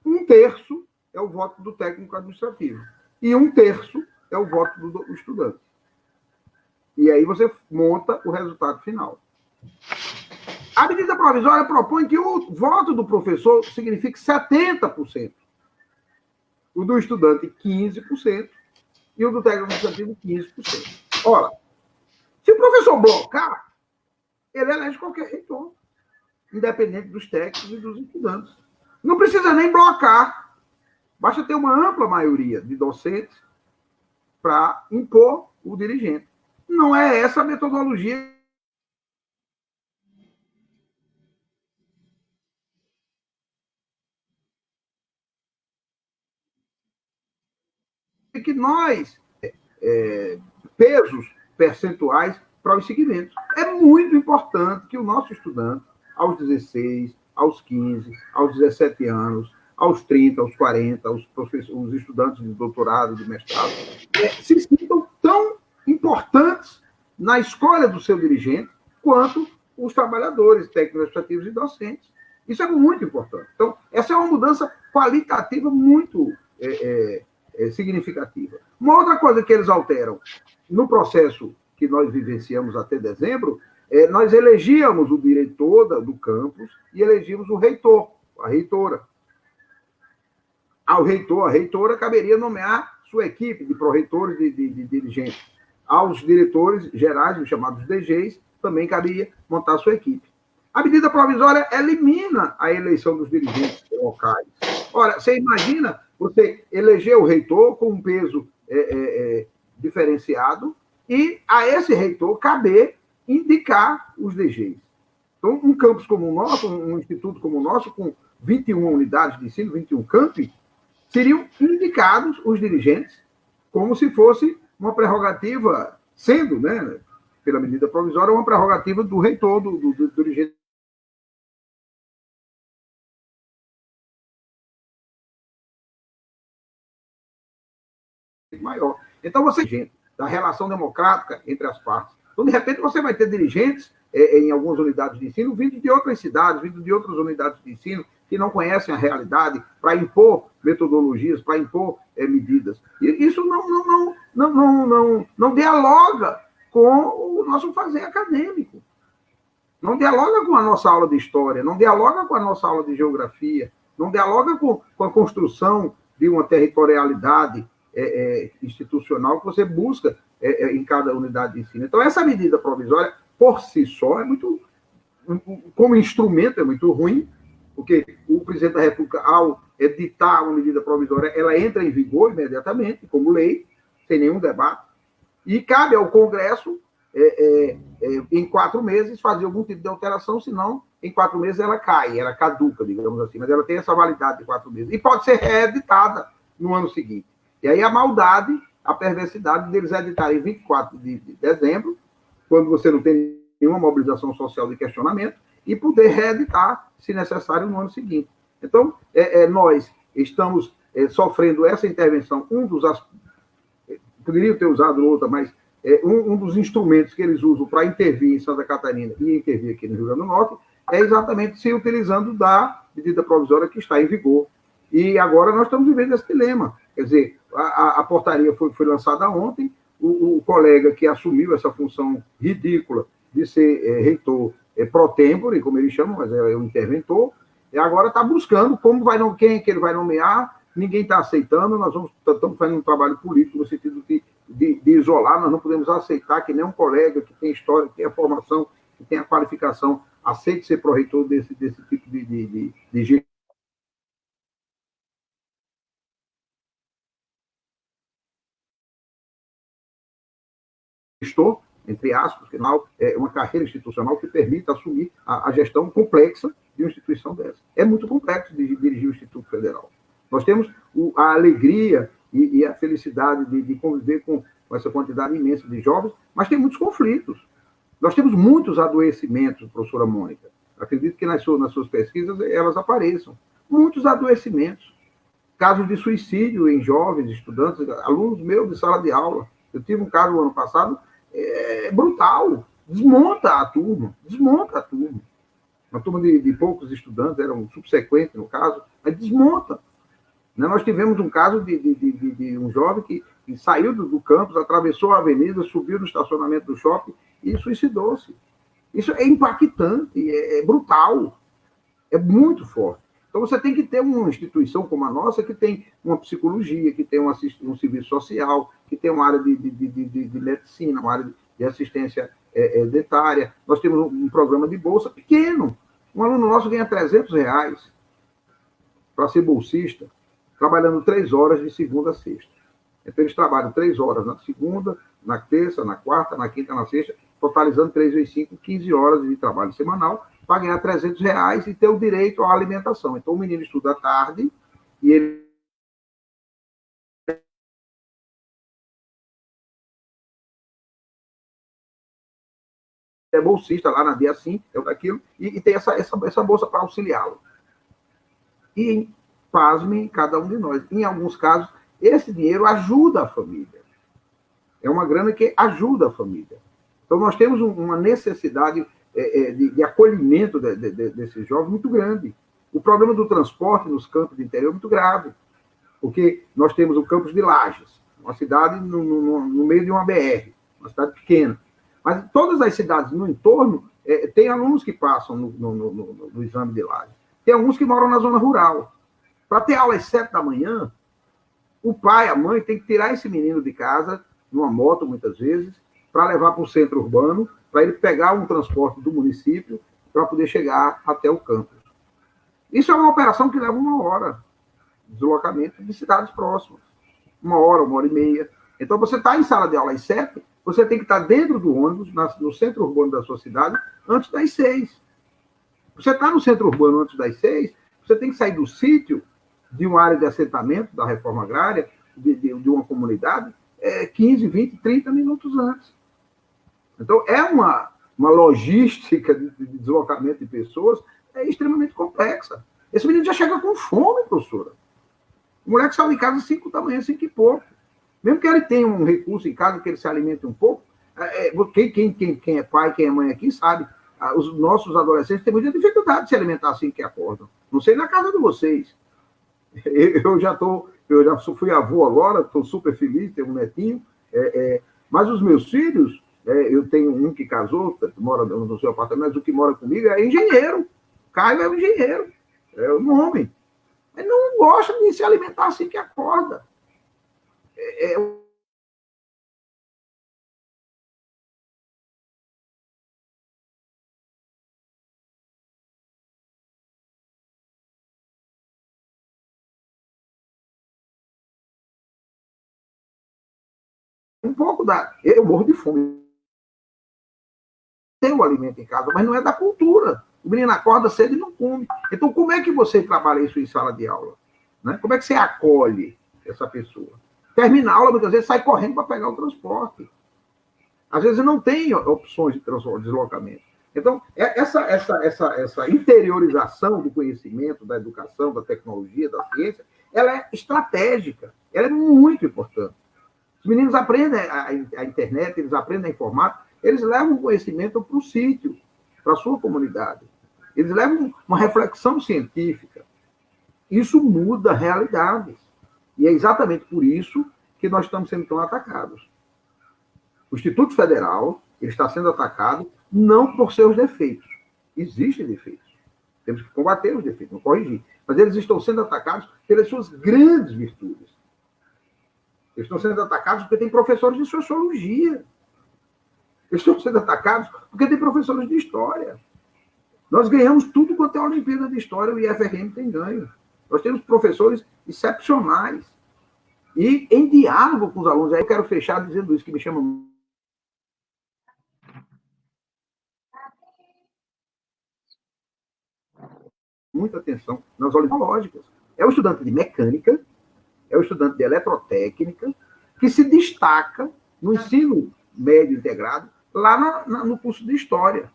1/3 é o voto do técnico administrativo. E 1/3 é o voto do estudante. E aí você monta o resultado final. A medida provisória propõe que o voto do professor signifique 70%, o do estudante 15% e o do técnico administrativo 15%. Ora, se o professor blocar, ele elege qualquer reitor, independente dos técnicos e dos estudantes. Não precisa nem blocar, basta ter uma ampla maioria de docentes para impor o dirigente. Não é essa a metodologia que nós pesos percentuais para os segmentos. É muito importante que o nosso estudante, aos 16, aos 15, aos 17 anos, aos 30, aos 40, os estudantes de doutorado, de mestrado, se sintam tão importantes na escolha do seu dirigente quanto os trabalhadores técnicos, administrativos e docentes. Isso é muito importante. Então, essa é uma mudança qualitativa muito significativa. Uma outra coisa que eles alteram no processo que nós vivenciamos até dezembro, nós elegíamos o diretor do campus e elegíamos o reitor, a reitora. Ao reitor, a reitora, caberia nomear sua equipe de pró-reitores e de dirigentes. Aos diretores gerais, os chamados DGs, também caberia montar sua equipe. A medida provisória elimina a eleição dos dirigentes locais. Ora, você imagina você eleger o reitor com um peso diferenciado e a esse reitor caber indicar os DGs. Então, um campus como o nosso, um instituto como o nosso, com 21 unidades de ensino, 21 campi, seriam indicados os dirigentes como se fosse uma prerrogativa, sendo, né, pela medida provisória, uma prerrogativa do reitor, do dirigente maior. Então, você, gente, da relação democrática entre as partes. Então, de repente, você vai ter dirigentes em algumas unidades de ensino vindo de outras cidades, vindo de outras unidades de ensino, que não conhecem a realidade, para impor metodologias, para impor medidas. E isso não dialoga com o nosso fazer acadêmico. Não dialoga com a nossa aula de história, não dialoga com a nossa aula de geografia, não dialoga com a construção de uma territorialidade institucional que você busca em cada unidade de ensino. Então, essa medida provisória, por si só, como instrumento, é muito ruim, porque o presidente da República, ao editar uma medida provisória, ela entra em vigor imediatamente, como lei, sem nenhum debate, e cabe ao Congresso, em 4 meses, fazer algum tipo de alteração, senão, em 4 meses, ela cai, ela caduca, digamos assim, mas ela tem essa validade de 4 meses, e pode ser reeditada no ano seguinte. E aí a maldade, a perversidade deles editarem em 24 de dezembro, quando você não tem nenhuma mobilização social de questionamento, e poder reeditar, se necessário, no ano seguinte. Então, nós estamos sofrendo essa intervenção, poderia ter usado outra, mas um dos instrumentos que eles usam para intervir em Santa Catarina e intervir aqui no Rio Grande do Norte é exatamente se utilizando da medida provisória que está em vigor. E agora nós estamos vivendo esse dilema. Quer dizer, a portaria foi lançada ontem, o colega que assumiu essa função ridícula de ser reitor pro tempore, como eles chamam, mas é um interventor, e agora está buscando quem é que ele vai nomear, ninguém está aceitando, nós estamos fazendo um trabalho político no sentido de isolar, nós não podemos aceitar que nenhum colega que tem história, que tem a formação, que tem a qualificação, aceite ser pró-reitor desse tipo de gestor, entre aspas, final, uma carreira institucional que permita assumir a gestão complexa de uma instituição dessa. É muito complexo de dirigir o Instituto Federal. Nós temos a alegria e a felicidade de conviver com essa quantidade imensa de jovens, mas tem muitos conflitos. Nós temos muitos adoecimentos, professora Mônica. Acredito que nas suas pesquisas elas apareçam. Muitos adoecimentos. Casos de suicídio em jovens, estudantes, alunos meus de sala de aula. Eu tive um caso no ano passado brutal. Desmonta a turma. Uma turma de poucos estudantes, era um subsequente no caso, mas desmonta. Nós tivemos um caso de um jovem que saiu do campus, atravessou a avenida, subiu no estacionamento do shopping e suicidou-se. Isso é impactante, é brutal, é muito forte. Então, você tem que ter uma instituição como a nossa que tem uma psicologia, que tem um serviço social, que tem uma área de medicina, uma área de assistência dentária. Nós temos um programa de bolsa pequeno. Um aluno nosso ganha R$300 para ser bolsista, trabalhando 3 horas de segunda a sexta. Então, eles trabalham 3 horas na segunda, na terça, na quarta, na quinta, na sexta, totalizando 3 vezes 5, 15 horas de trabalho semanal, para ganhar R$300 e ter o direito à alimentação. Então, o menino estuda à tarde e ele é bolsista lá na Diacim, aquilo, e tem essa bolsa para auxiliá-lo. E, pasmem, cada um de nós. Em alguns casos, esse dinheiro ajuda a família. É uma grana que ajuda a família. Então, nós temos uma necessidade de acolhimento desses jovens muito grande. O problema do transporte nos campos do interior é muito grave, porque nós temos o campus de Lages, uma cidade no meio de uma BR, uma cidade pequena. Mas todas as cidades no entorno têm alunos que passam no exame de Lages. Tem alguns que moram na zona rural. Para ter aula às 7 da manhã, o pai, a mãe, tem que tirar esse menino de casa, numa moto, muitas vezes, para levar para o centro urbano, para ele pegar um transporte do município para poder chegar até o campus. Isso é uma operação que leva 1 hora de deslocamento de cidades próximas. 1 hora, 1h30. Então, você está em sala de aula às 7, você tem que estar dentro do ônibus, no centro urbano da sua cidade, antes das 6. Você está no centro urbano antes das 6, você tem que sair do sítio, de uma área de assentamento da reforma agrária, de uma comunidade, 15, 20, 30 minutos antes. Então, é uma logística de deslocamento de pessoas extremamente complexa. Esse menino já chega com fome, professora. O moleque sai de casa às 5 da manhã, 5 e pouco. Mesmo que ele tenha um recurso em casa, que ele se alimente um pouco, quem é pai, quem é mãe aqui, sabe, os nossos adolescentes têm muita dificuldade de se alimentar assim que acordam. Não sei na casa de vocês. Eu já fui avô agora, estou super feliz, tenho um netinho, mas os meus filhos, eu tenho um que casou, mora no seu apartamento, mas o que mora comigo é engenheiro. Caio é um engenheiro, é um homem. Ele não gosta de se alimentar assim que acorda. Um pouco eu morro de fome. Tem o alimento em casa, mas não é da cultura. O menino acorda cedo e não come. Então, como é que você trabalha isso em sala de aula? Né? Como é que você acolhe essa pessoa? Termina a aula, muitas vezes sai correndo para pegar o transporte. Às vezes não tem opções de deslocamento. Então, essa interiorização do conhecimento, da educação, da tecnologia, da ciência, ela é estratégica, ela é muito importante. Os meninos aprendem a internet, eles aprendem a informática, eles levam o conhecimento para o sítio, para a sua comunidade. Eles levam uma reflexão científica. Isso muda realidades. E é exatamente por isso que nós estamos sendo tão atacados. O Instituto Federal ele está sendo atacado não por seus defeitos. Existem defeitos. Temos que combater os defeitos, não corrigir. Mas eles estão sendo atacados pelas suas grandes virtudes. Eles estão sendo atacados porque tem professores de sociologia. Eles estão sendo atacados porque tem professores de história. Nós ganhamos tudo quanto é a Olimpíada de História, o IFRN tem ganho. Nós temos professores excepcionais. E em diálogo com os alunos, aí eu quero fechar dizendo isso, que me chama muita atenção nas Olimpíadas. É o estudante de mecânica, é o estudante de eletrotécnica, que se destaca no ensino médio integrado, lá no curso de História.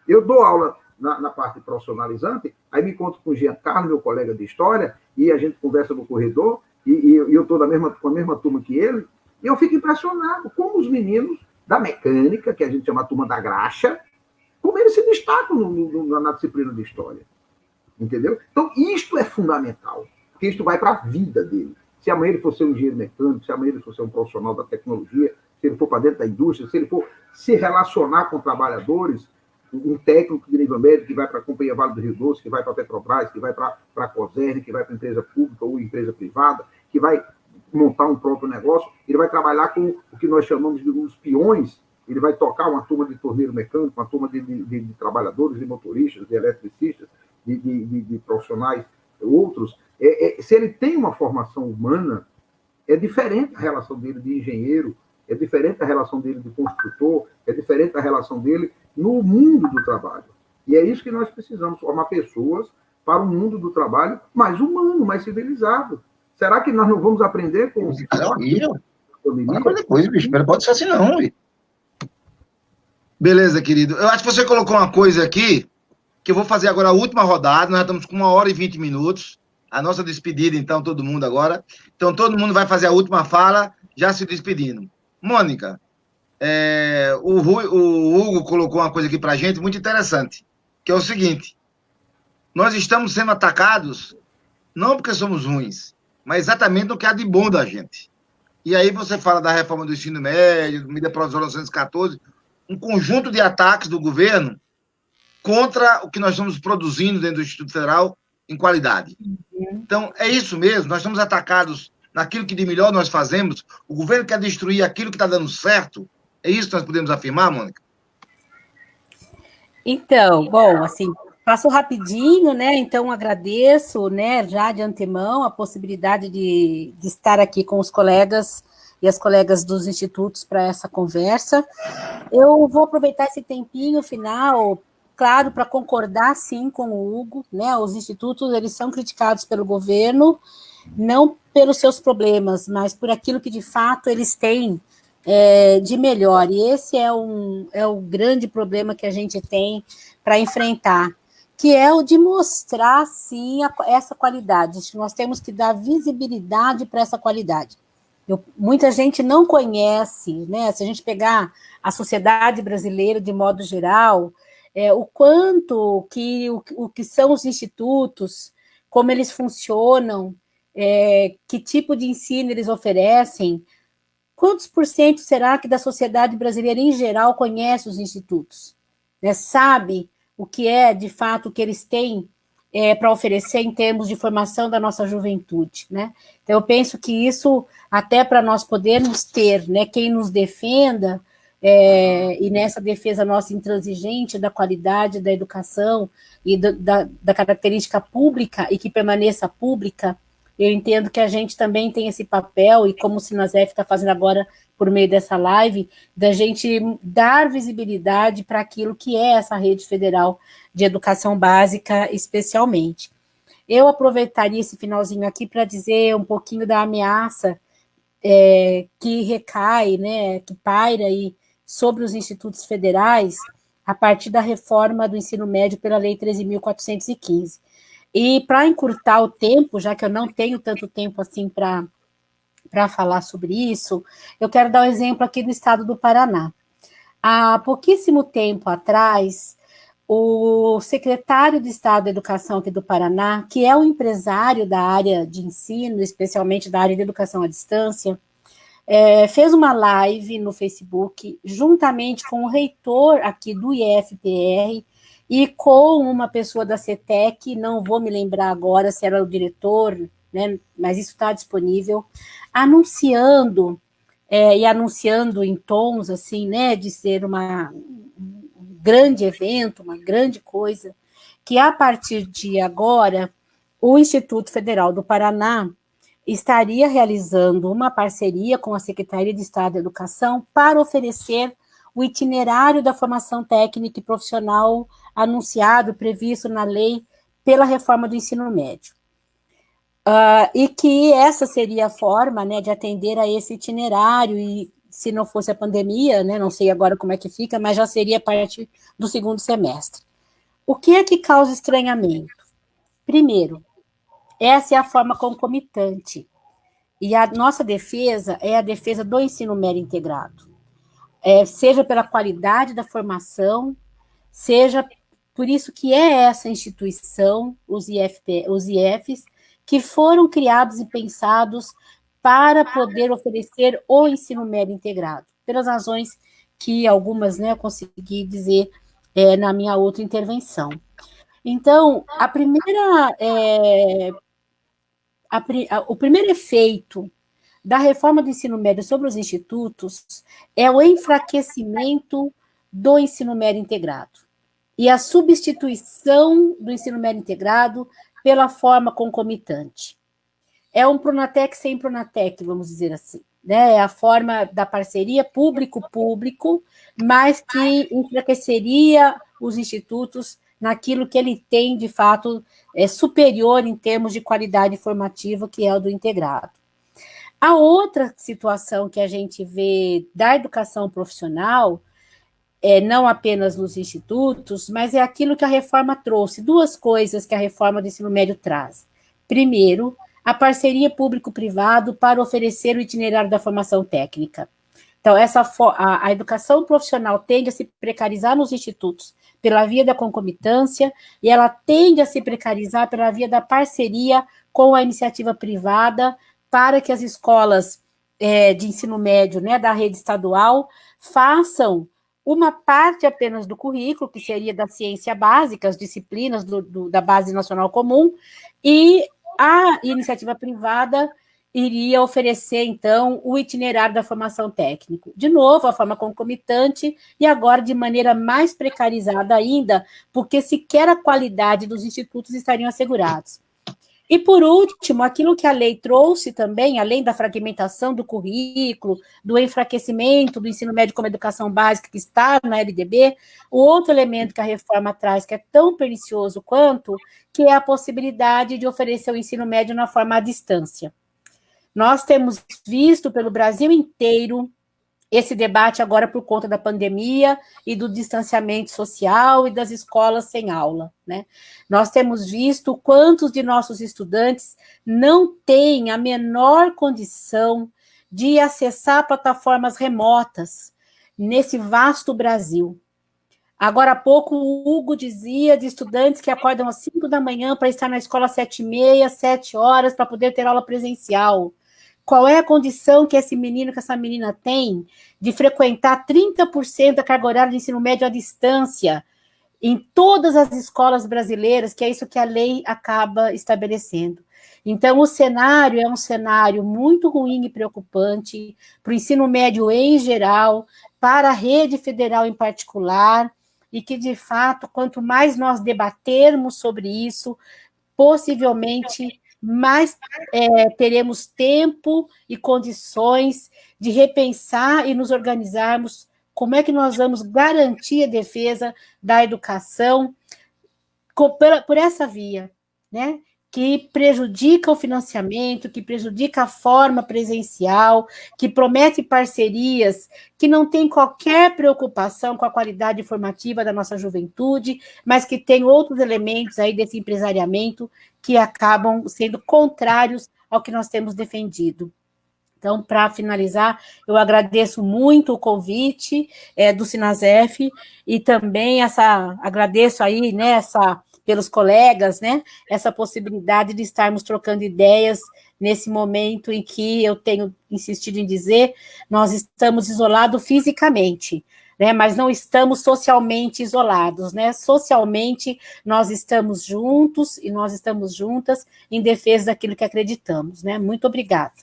Eu dou aula na parte profissionalizante, aí me encontro com o Giancarlo, meu colega de História, e a gente conversa no corredor, e eu estou com a mesma turma que ele, e eu fico impressionado como os meninos da mecânica, que a gente chama a turma da graxa, como eles se destacam na disciplina de História. Entendeu? Então, isto é fundamental, porque isto vai para a vida dele. Se amanhã ele for ser um engenheiro mecânico, se amanhã ele for ser um profissional da tecnologia, se ele for para dentro da indústria, se ele for se relacionar com trabalhadores, um técnico de nível médio que vai para a Companhia Vale do Rio Doce, que vai para a Petrobras, que vai para a Cosern, que vai para a empresa pública ou empresa privada, que vai montar um próprio negócio, ele vai trabalhar com o que nós chamamos de os peões, ele vai tocar uma turma de torneiro mecânico, uma turma de trabalhadores, de motoristas, de eletricistas, de profissionais, outros. Se ele tem uma formação humana, é diferente a relação dele de engenheiro, é diferente a relação dele de construtor, é diferente a relação dele no mundo do trabalho. E é isso que nós precisamos, formar pessoas para um mundo do trabalho mais humano, mais civilizado. Será que nós não vamos aprender com... É horrível. Uma coisa depois, bicho, não pode ser assim não. Beleza, querido. Eu acho que você colocou uma coisa aqui, que eu vou fazer agora a última rodada, nós já estamos com 1h20, a nossa despedida, então, todo mundo agora. Então, todo mundo vai fazer a última fala, já se despedindo. Mônica, o Hugo colocou uma coisa aqui para a gente muito interessante, que é o seguinte: nós estamos sendo atacados não porque somos ruins, mas exatamente no que há de bom da gente. E aí você fala da reforma do ensino médio, medida provisória 914, um conjunto de ataques do governo contra o que nós estamos produzindo dentro do Instituto Federal em qualidade. Então, é isso mesmo, nós estamos atacados naquilo que de melhor nós fazemos, o governo quer destruir aquilo que está dando certo. É isso que nós podemos afirmar, Mônica? Então, bom, assim, passo rapidinho, né? Então, agradeço, né, já de antemão, a possibilidade de estar aqui com os colegas e as colegas dos institutos para essa conversa. Eu vou aproveitar esse tempinho final, claro, para concordar, sim, com o Hugo, né? Os institutos, eles são criticados pelo governo, não pelos seus problemas, mas por aquilo que, de fato, eles têm de melhor. E esse é o grande problema que a gente tem para enfrentar, que é o de mostrar, sim, essa qualidade. Nós temos que dar visibilidade para essa qualidade. Muita gente não conhece, né? Se a gente pegar a sociedade brasileira de modo geral, o quanto o que são os institutos, como eles funcionam, que tipo de ensino eles oferecem. Quantos por cento será que da sociedade brasileira em geral conhece os institutos? Né? Sabe o que é, de fato, o que eles têm para oferecer em termos de formação da nossa juventude, né? Então, eu penso que isso, até para nós podermos ter, né, quem nos defenda, e nessa defesa nossa intransigente da qualidade da educação e da característica pública, e que permaneça pública, eu entendo que a gente também tem esse papel, e como o Sinasef está fazendo agora por meio dessa live, da gente dar visibilidade para aquilo que é essa rede federal de educação básica, especialmente. Eu aproveitaria esse finalzinho aqui para dizer um pouquinho da ameaça que recai, né, que paira aí sobre os institutos federais a partir da reforma do ensino médio pela Lei 13.415. E para encurtar o tempo, já que eu não tenho tanto tempo assim para falar sobre isso, eu quero dar um exemplo aqui do estado do Paraná. Há pouquíssimo tempo atrás, o secretário de Estado da Educação aqui do Paraná, que é um empresário da área de ensino, especialmente da área de educação à distância, fez uma live no Facebook, juntamente com o reitor aqui do IFPR, e com uma pessoa da CETEC, não vou me lembrar agora se era o diretor, né, mas isso está disponível, anunciando em tons assim, né, de ser um grande evento, uma grande coisa, que a partir de agora, o Instituto Federal do Paraná estaria realizando uma parceria com a Secretaria de Estado da Educação para oferecer o itinerário da formação técnica e profissional anunciado, previsto na lei pela reforma do ensino médio. E que essa seria a forma, né, de atender a esse itinerário, e se não fosse a pandemia, né, não sei agora como é que fica, mas já seria a partir do segundo semestre. O que é que causa estranhamento? Primeiro, essa é a forma concomitante, e a nossa defesa é a defesa do ensino médio integrado, seja pela qualidade da formação, seja por isso que é essa instituição, os IFs, que foram criados e pensados para poder oferecer o ensino médio integrado, pelas razões que algumas, né, eu consegui dizer na minha outra intervenção. Então, o primeiro efeito da reforma do ensino médio sobre os institutos é o enfraquecimento do ensino médio integrado e a substituição do ensino médio integrado pela forma concomitante. É um Pronatec sem Pronatec, vamos dizer assim, né? É a forma da parceria público-público, mas que enfraqueceria os institutos naquilo que ele tem, de fato, superior em termos de qualidade formativa, que é o do integrado. A outra situação que a gente vê da educação profissional não apenas nos institutos, mas é aquilo que a reforma trouxe. Duas coisas que a reforma do ensino médio traz. Primeiro, a parceria público-privado para oferecer o itinerário da formação técnica. Então, a educação profissional tende a se precarizar nos institutos pela via da concomitância e ela tende a se precarizar pela via da parceria com a iniciativa privada para que as escolas de ensino médio, né, da rede estadual façam uma parte apenas do currículo, que seria da ciência básica, as disciplinas da Base Nacional Comum, e a iniciativa privada iria oferecer, então, o itinerário da formação técnica. De novo, a forma concomitante e agora de maneira mais precarizada ainda, porque sequer a qualidade dos institutos estariam assegurados. E, por último, aquilo que a lei trouxe também, além da fragmentação do currículo, do enfraquecimento do ensino médio como educação básica que está na LDB, o outro elemento que a reforma traz, que é tão pernicioso quanto, que é a possibilidade de oferecer o ensino médio na forma à distância. Nós temos visto pelo Brasil inteiro esse debate agora por conta da pandemia e do distanciamento social e das escolas sem aula, né? Nós temos visto quantos de nossos estudantes não têm a menor condição de acessar plataformas remotas nesse vasto Brasil. Agora há pouco o Hugo dizia de estudantes que acordam às 5 da manhã para estar na escola às 7h30, 7 horas, para poder ter aula presencial. Qual é a condição que esse menino, que essa menina tem de frequentar 30% da carga horária de ensino médio à distância em todas as escolas brasileiras, que é isso que a lei acaba estabelecendo. Então, o cenário é um cenário muito ruim e preocupante para o ensino médio em geral, para a rede federal em particular, e que, de fato, quanto mais nós debatermos sobre isso, possivelmente mais teremos tempo e condições de repensar e nos organizarmos como é que nós vamos garantir a defesa da educação por essa via, né? Que prejudica o financiamento, que prejudica a forma presencial, que promete parcerias que não tem qualquer preocupação com a qualidade formativa da nossa juventude, mas que tem outros elementos aí desse empresariamento que acabam sendo contrários ao que nós temos defendido. Então, para finalizar, eu agradeço muito o convite do Sinasef e também agradeço aí, né, pelos colegas, né, essa possibilidade de estarmos trocando ideias nesse momento em que eu tenho insistido em dizer, nós estamos isolados fisicamente, né, mas não estamos socialmente isolados, né, socialmente nós estamos juntos e nós estamos juntas em defesa daquilo que acreditamos, né, muito obrigada.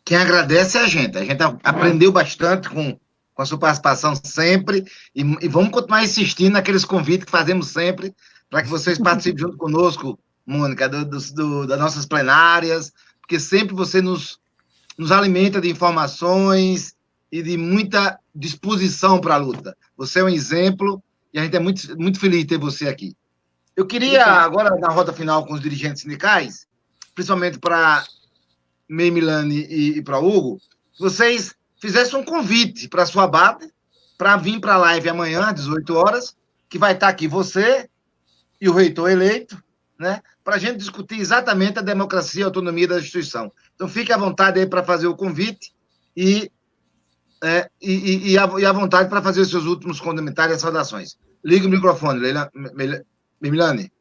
Quem agradece é a gente aprendeu bastante com a sua participação sempre, e vamos continuar insistindo naqueles convites que fazemos sempre, para que vocês participem junto conosco, Mônica, das nossas plenárias, porque sempre você nos alimenta de informações e de muita disposição para a luta. Você é um exemplo, e a gente é muito, muito feliz de ter você aqui. Eu queria, agora, na roda final com os dirigentes sindicais, principalmente para Meimilane e para Hugo, vocês fizessem um convite para a sua BAD, para vir para a live amanhã, às 18 horas, que vai estar aqui você e o reitor eleito, né, para a gente discutir exatamente a democracia e a autonomia da instituição. Então, fique à vontade aí para fazer o convite e à vontade para fazer os seus últimos comentários e saudações. Liga o microfone, Meimilane.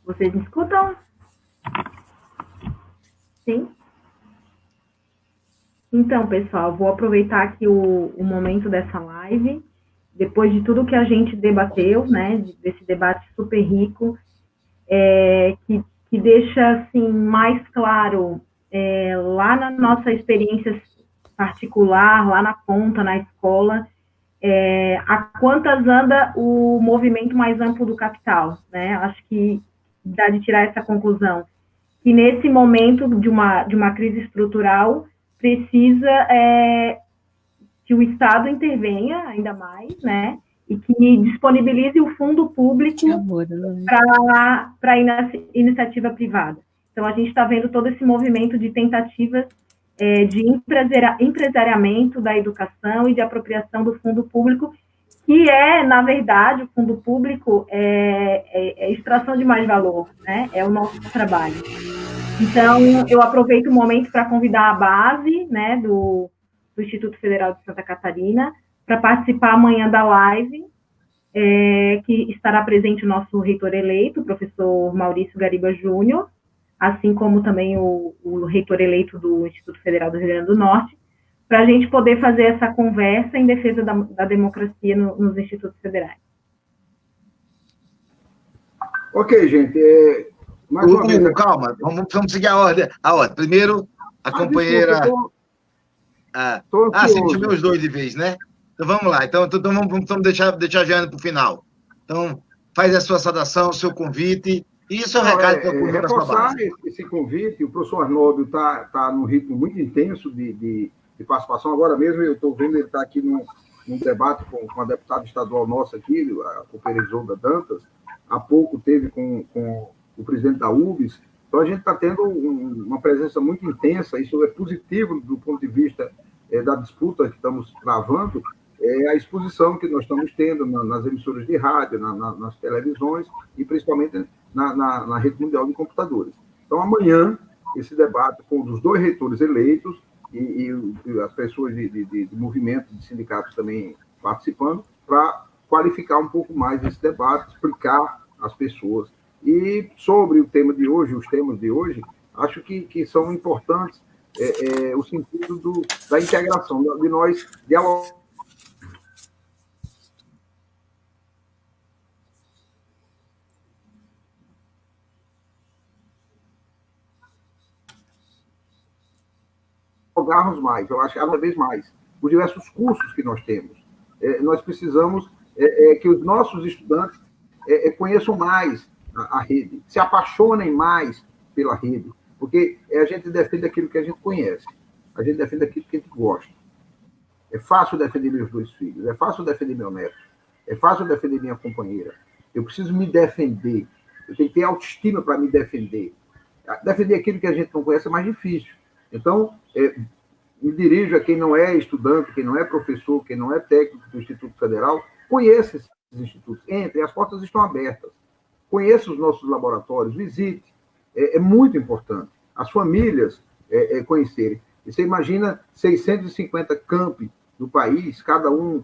Vocês me escutam? Sim? Então, pessoal, vou aproveitar aqui o momento dessa live, depois de tudo que a gente debateu, né, desse debate super rico, que deixa, assim, mais claro, lá na nossa experiência particular, lá na ponta, na escola, a quantas anda o movimento mais amplo do capital, né? Acho que dá de tirar essa conclusão, que nesse momento de uma crise estrutural, precisa que o Estado intervenha ainda mais, né, e que disponibilize o fundo público para a iniciativa privada. Então, a gente está vendo todo esse movimento de tentativas de empresariamento da educação e de apropriação do fundo público, que na verdade, o fundo público é extração de mais valor, né? É o nosso trabalho. Então, eu aproveito o momento para convidar a base, né, do Instituto Federal de Santa Catarina para participar amanhã da live, que estará presente o nosso reitor eleito, o professor Maurício Gariba Júnior, assim como também o reitor eleito do Instituto Federal do Rio Grande do Norte, para a gente poder fazer essa conversa em defesa da democracia nos institutos federais. Ok, gente. Mais uma vez... Calma, vamos seguir a ordem. Primeiro, a companheira... sim, chamei os dois de vez, né? Então vamos lá. Então vamos deixar a Jeane para o final. Então, faz a sua saudação, o seu convite e o seu recado para a reforçar esse convite. O professor Arnoldo está num ritmo muito intenso de participação. Agora mesmo eu estou vendo ele está aqui num debate com a deputada estadual nossa aqui, a companheira Isolda Dantas. Há pouco teve com o presidente da UBS. Então, a gente está tendo uma presença muito intensa. Isso é positivo do ponto de vista da disputa que estamos travando, a exposição que nós estamos tendo nas emissoras de rádio, nas televisões e principalmente na rede mundial de computadores. Então, amanhã, esse debate com os dois reitores eleitos e as pessoas de movimento, de sindicatos também participando, para qualificar um pouco mais esse debate, explicar às pessoas. E sobre o tema de hoje, os temas de hoje, acho que são importantes o sentido da integração, de nós dialogar. Dialogarmos mais, eu acho que cada vez mais, os diversos cursos que nós temos. Nós precisamos que os nossos estudantes conheçam mais a rede, se apaixonem mais pela rede, porque a gente defende aquilo que a gente conhece, a gente defende aquilo que a gente gosta. É fácil defender meus dois filhos, é fácil defender meu neto, é fácil defender minha companheira. Eu preciso me defender, eu tenho que ter autoestima para me defender. Defender aquilo que a gente não conhece é mais difícil. Então, me dirijo a quem não é estudante, quem não é professor, quem não é técnico do Instituto Federal, conheça esses institutos, entre, as portas estão abertas. Conheça os nossos laboratórios, visite. É muito importante. As famílias conhecerem. E você imagina 650 campi no país, cada um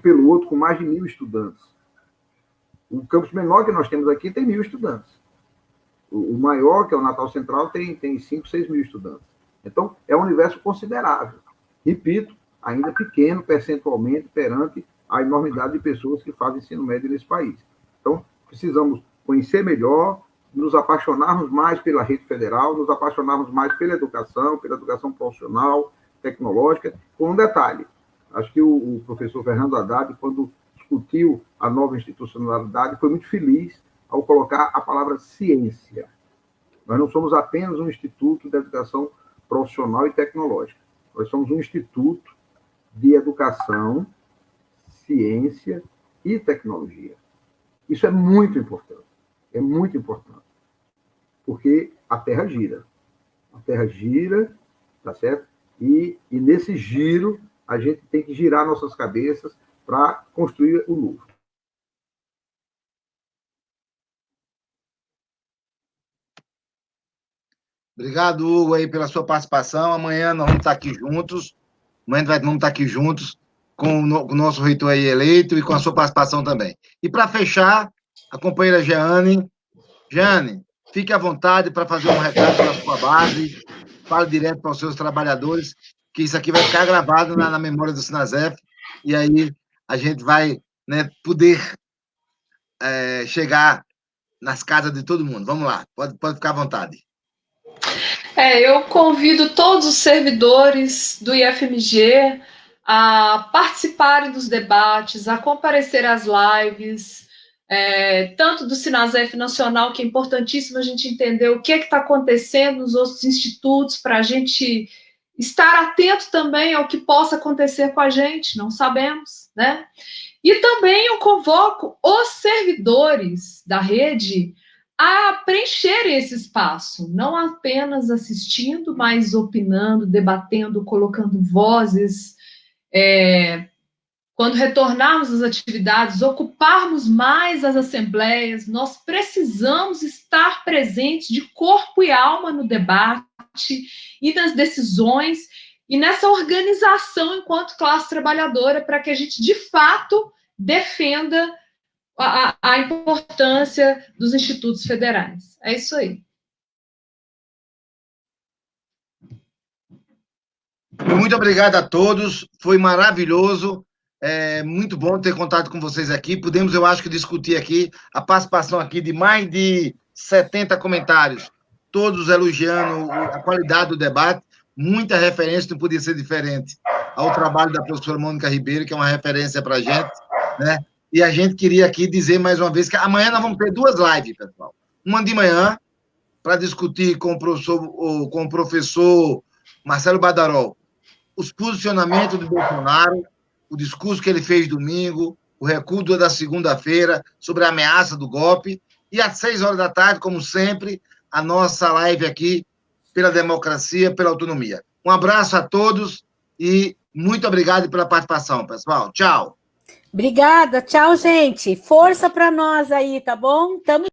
pelo outro, com mais de 1.000 estudantes. O campus menor que nós temos aqui tem 1.000 estudantes. O maior, que é o Natal Central, tem 5, 6 mil estudantes. Então, é um universo considerável. Repito, ainda pequeno percentualmente perante a enormidade de pessoas que fazem ensino médio nesse país. Então, precisamos conhecer melhor, nos apaixonarmos mais pela rede federal, nos apaixonarmos mais pela educação profissional, tecnológica, com um detalhe. Acho que o professor Fernando Haddad, quando discutiu a nova institucionalidade, foi muito feliz ao colocar a palavra ciência. Nós não somos apenas um instituto de educação profissional e tecnológica. Nós somos um instituto de educação, ciência e tecnologia. Isso é muito importante. É muito importante. Porque a Terra gira. A Terra gira, tá certo? E nesse giro, a gente tem que girar nossas cabeças para construir o novo. Obrigado, Hugo, aí, pela sua participação. Amanhã nós vamos estar aqui juntos. Amanhã vamos estar aqui juntos com o nosso reitor aí eleito e com a sua participação também. E para fechar, a companheira Jeane. Jeane, fique à vontade para fazer um recado para a sua base. Fale direto para os seus trabalhadores, que isso aqui vai ficar gravado na memória do Sinasef. E aí a gente vai, né, poder chegar nas casas de todo mundo. Vamos lá, pode ficar à vontade. Eu convido todos os servidores do IFMG a participarem dos debates, a comparecer às lives, tanto do Sinasef Nacional, que é importantíssimo a gente entender o que está acontecendo nos outros institutos, para a gente estar atento também ao que possa acontecer com a gente, não sabemos, né? E também eu convoco os servidores da rede a preencherem esse espaço, não apenas assistindo, mas opinando, debatendo, colocando vozes. Quando retornarmos às atividades, ocuparmos mais as assembleias, nós precisamos estar presentes de corpo e alma no debate e nas decisões e nessa organização enquanto classe trabalhadora, para que a gente, de fato, defenda a importância dos institutos federais. É isso aí. Muito obrigado a todos, foi maravilhoso, muito bom ter contato com vocês aqui. Podemos, eu acho que, discutir aqui a participação aqui de mais de 70 comentários, todos elogiando a qualidade do debate, muita referência, não podia ser diferente ao trabalho da professora Mônica Ribeiro, que é uma referência para a gente, né? E a gente queria aqui dizer mais uma vez que amanhã nós vamos ter 2 lives, pessoal. Uma de manhã, para discutir com o professor Marcelo Badaró os posicionamentos do Bolsonaro, o discurso que ele fez domingo, o recuo da segunda-feira sobre a ameaça do golpe, e às 18h, como sempre, a nossa live aqui pela democracia, pela autonomia. Um abraço a todos e muito obrigado pela participação, pessoal. Tchau. Obrigada, tchau, gente. Força para nós aí, tá bom? Tamo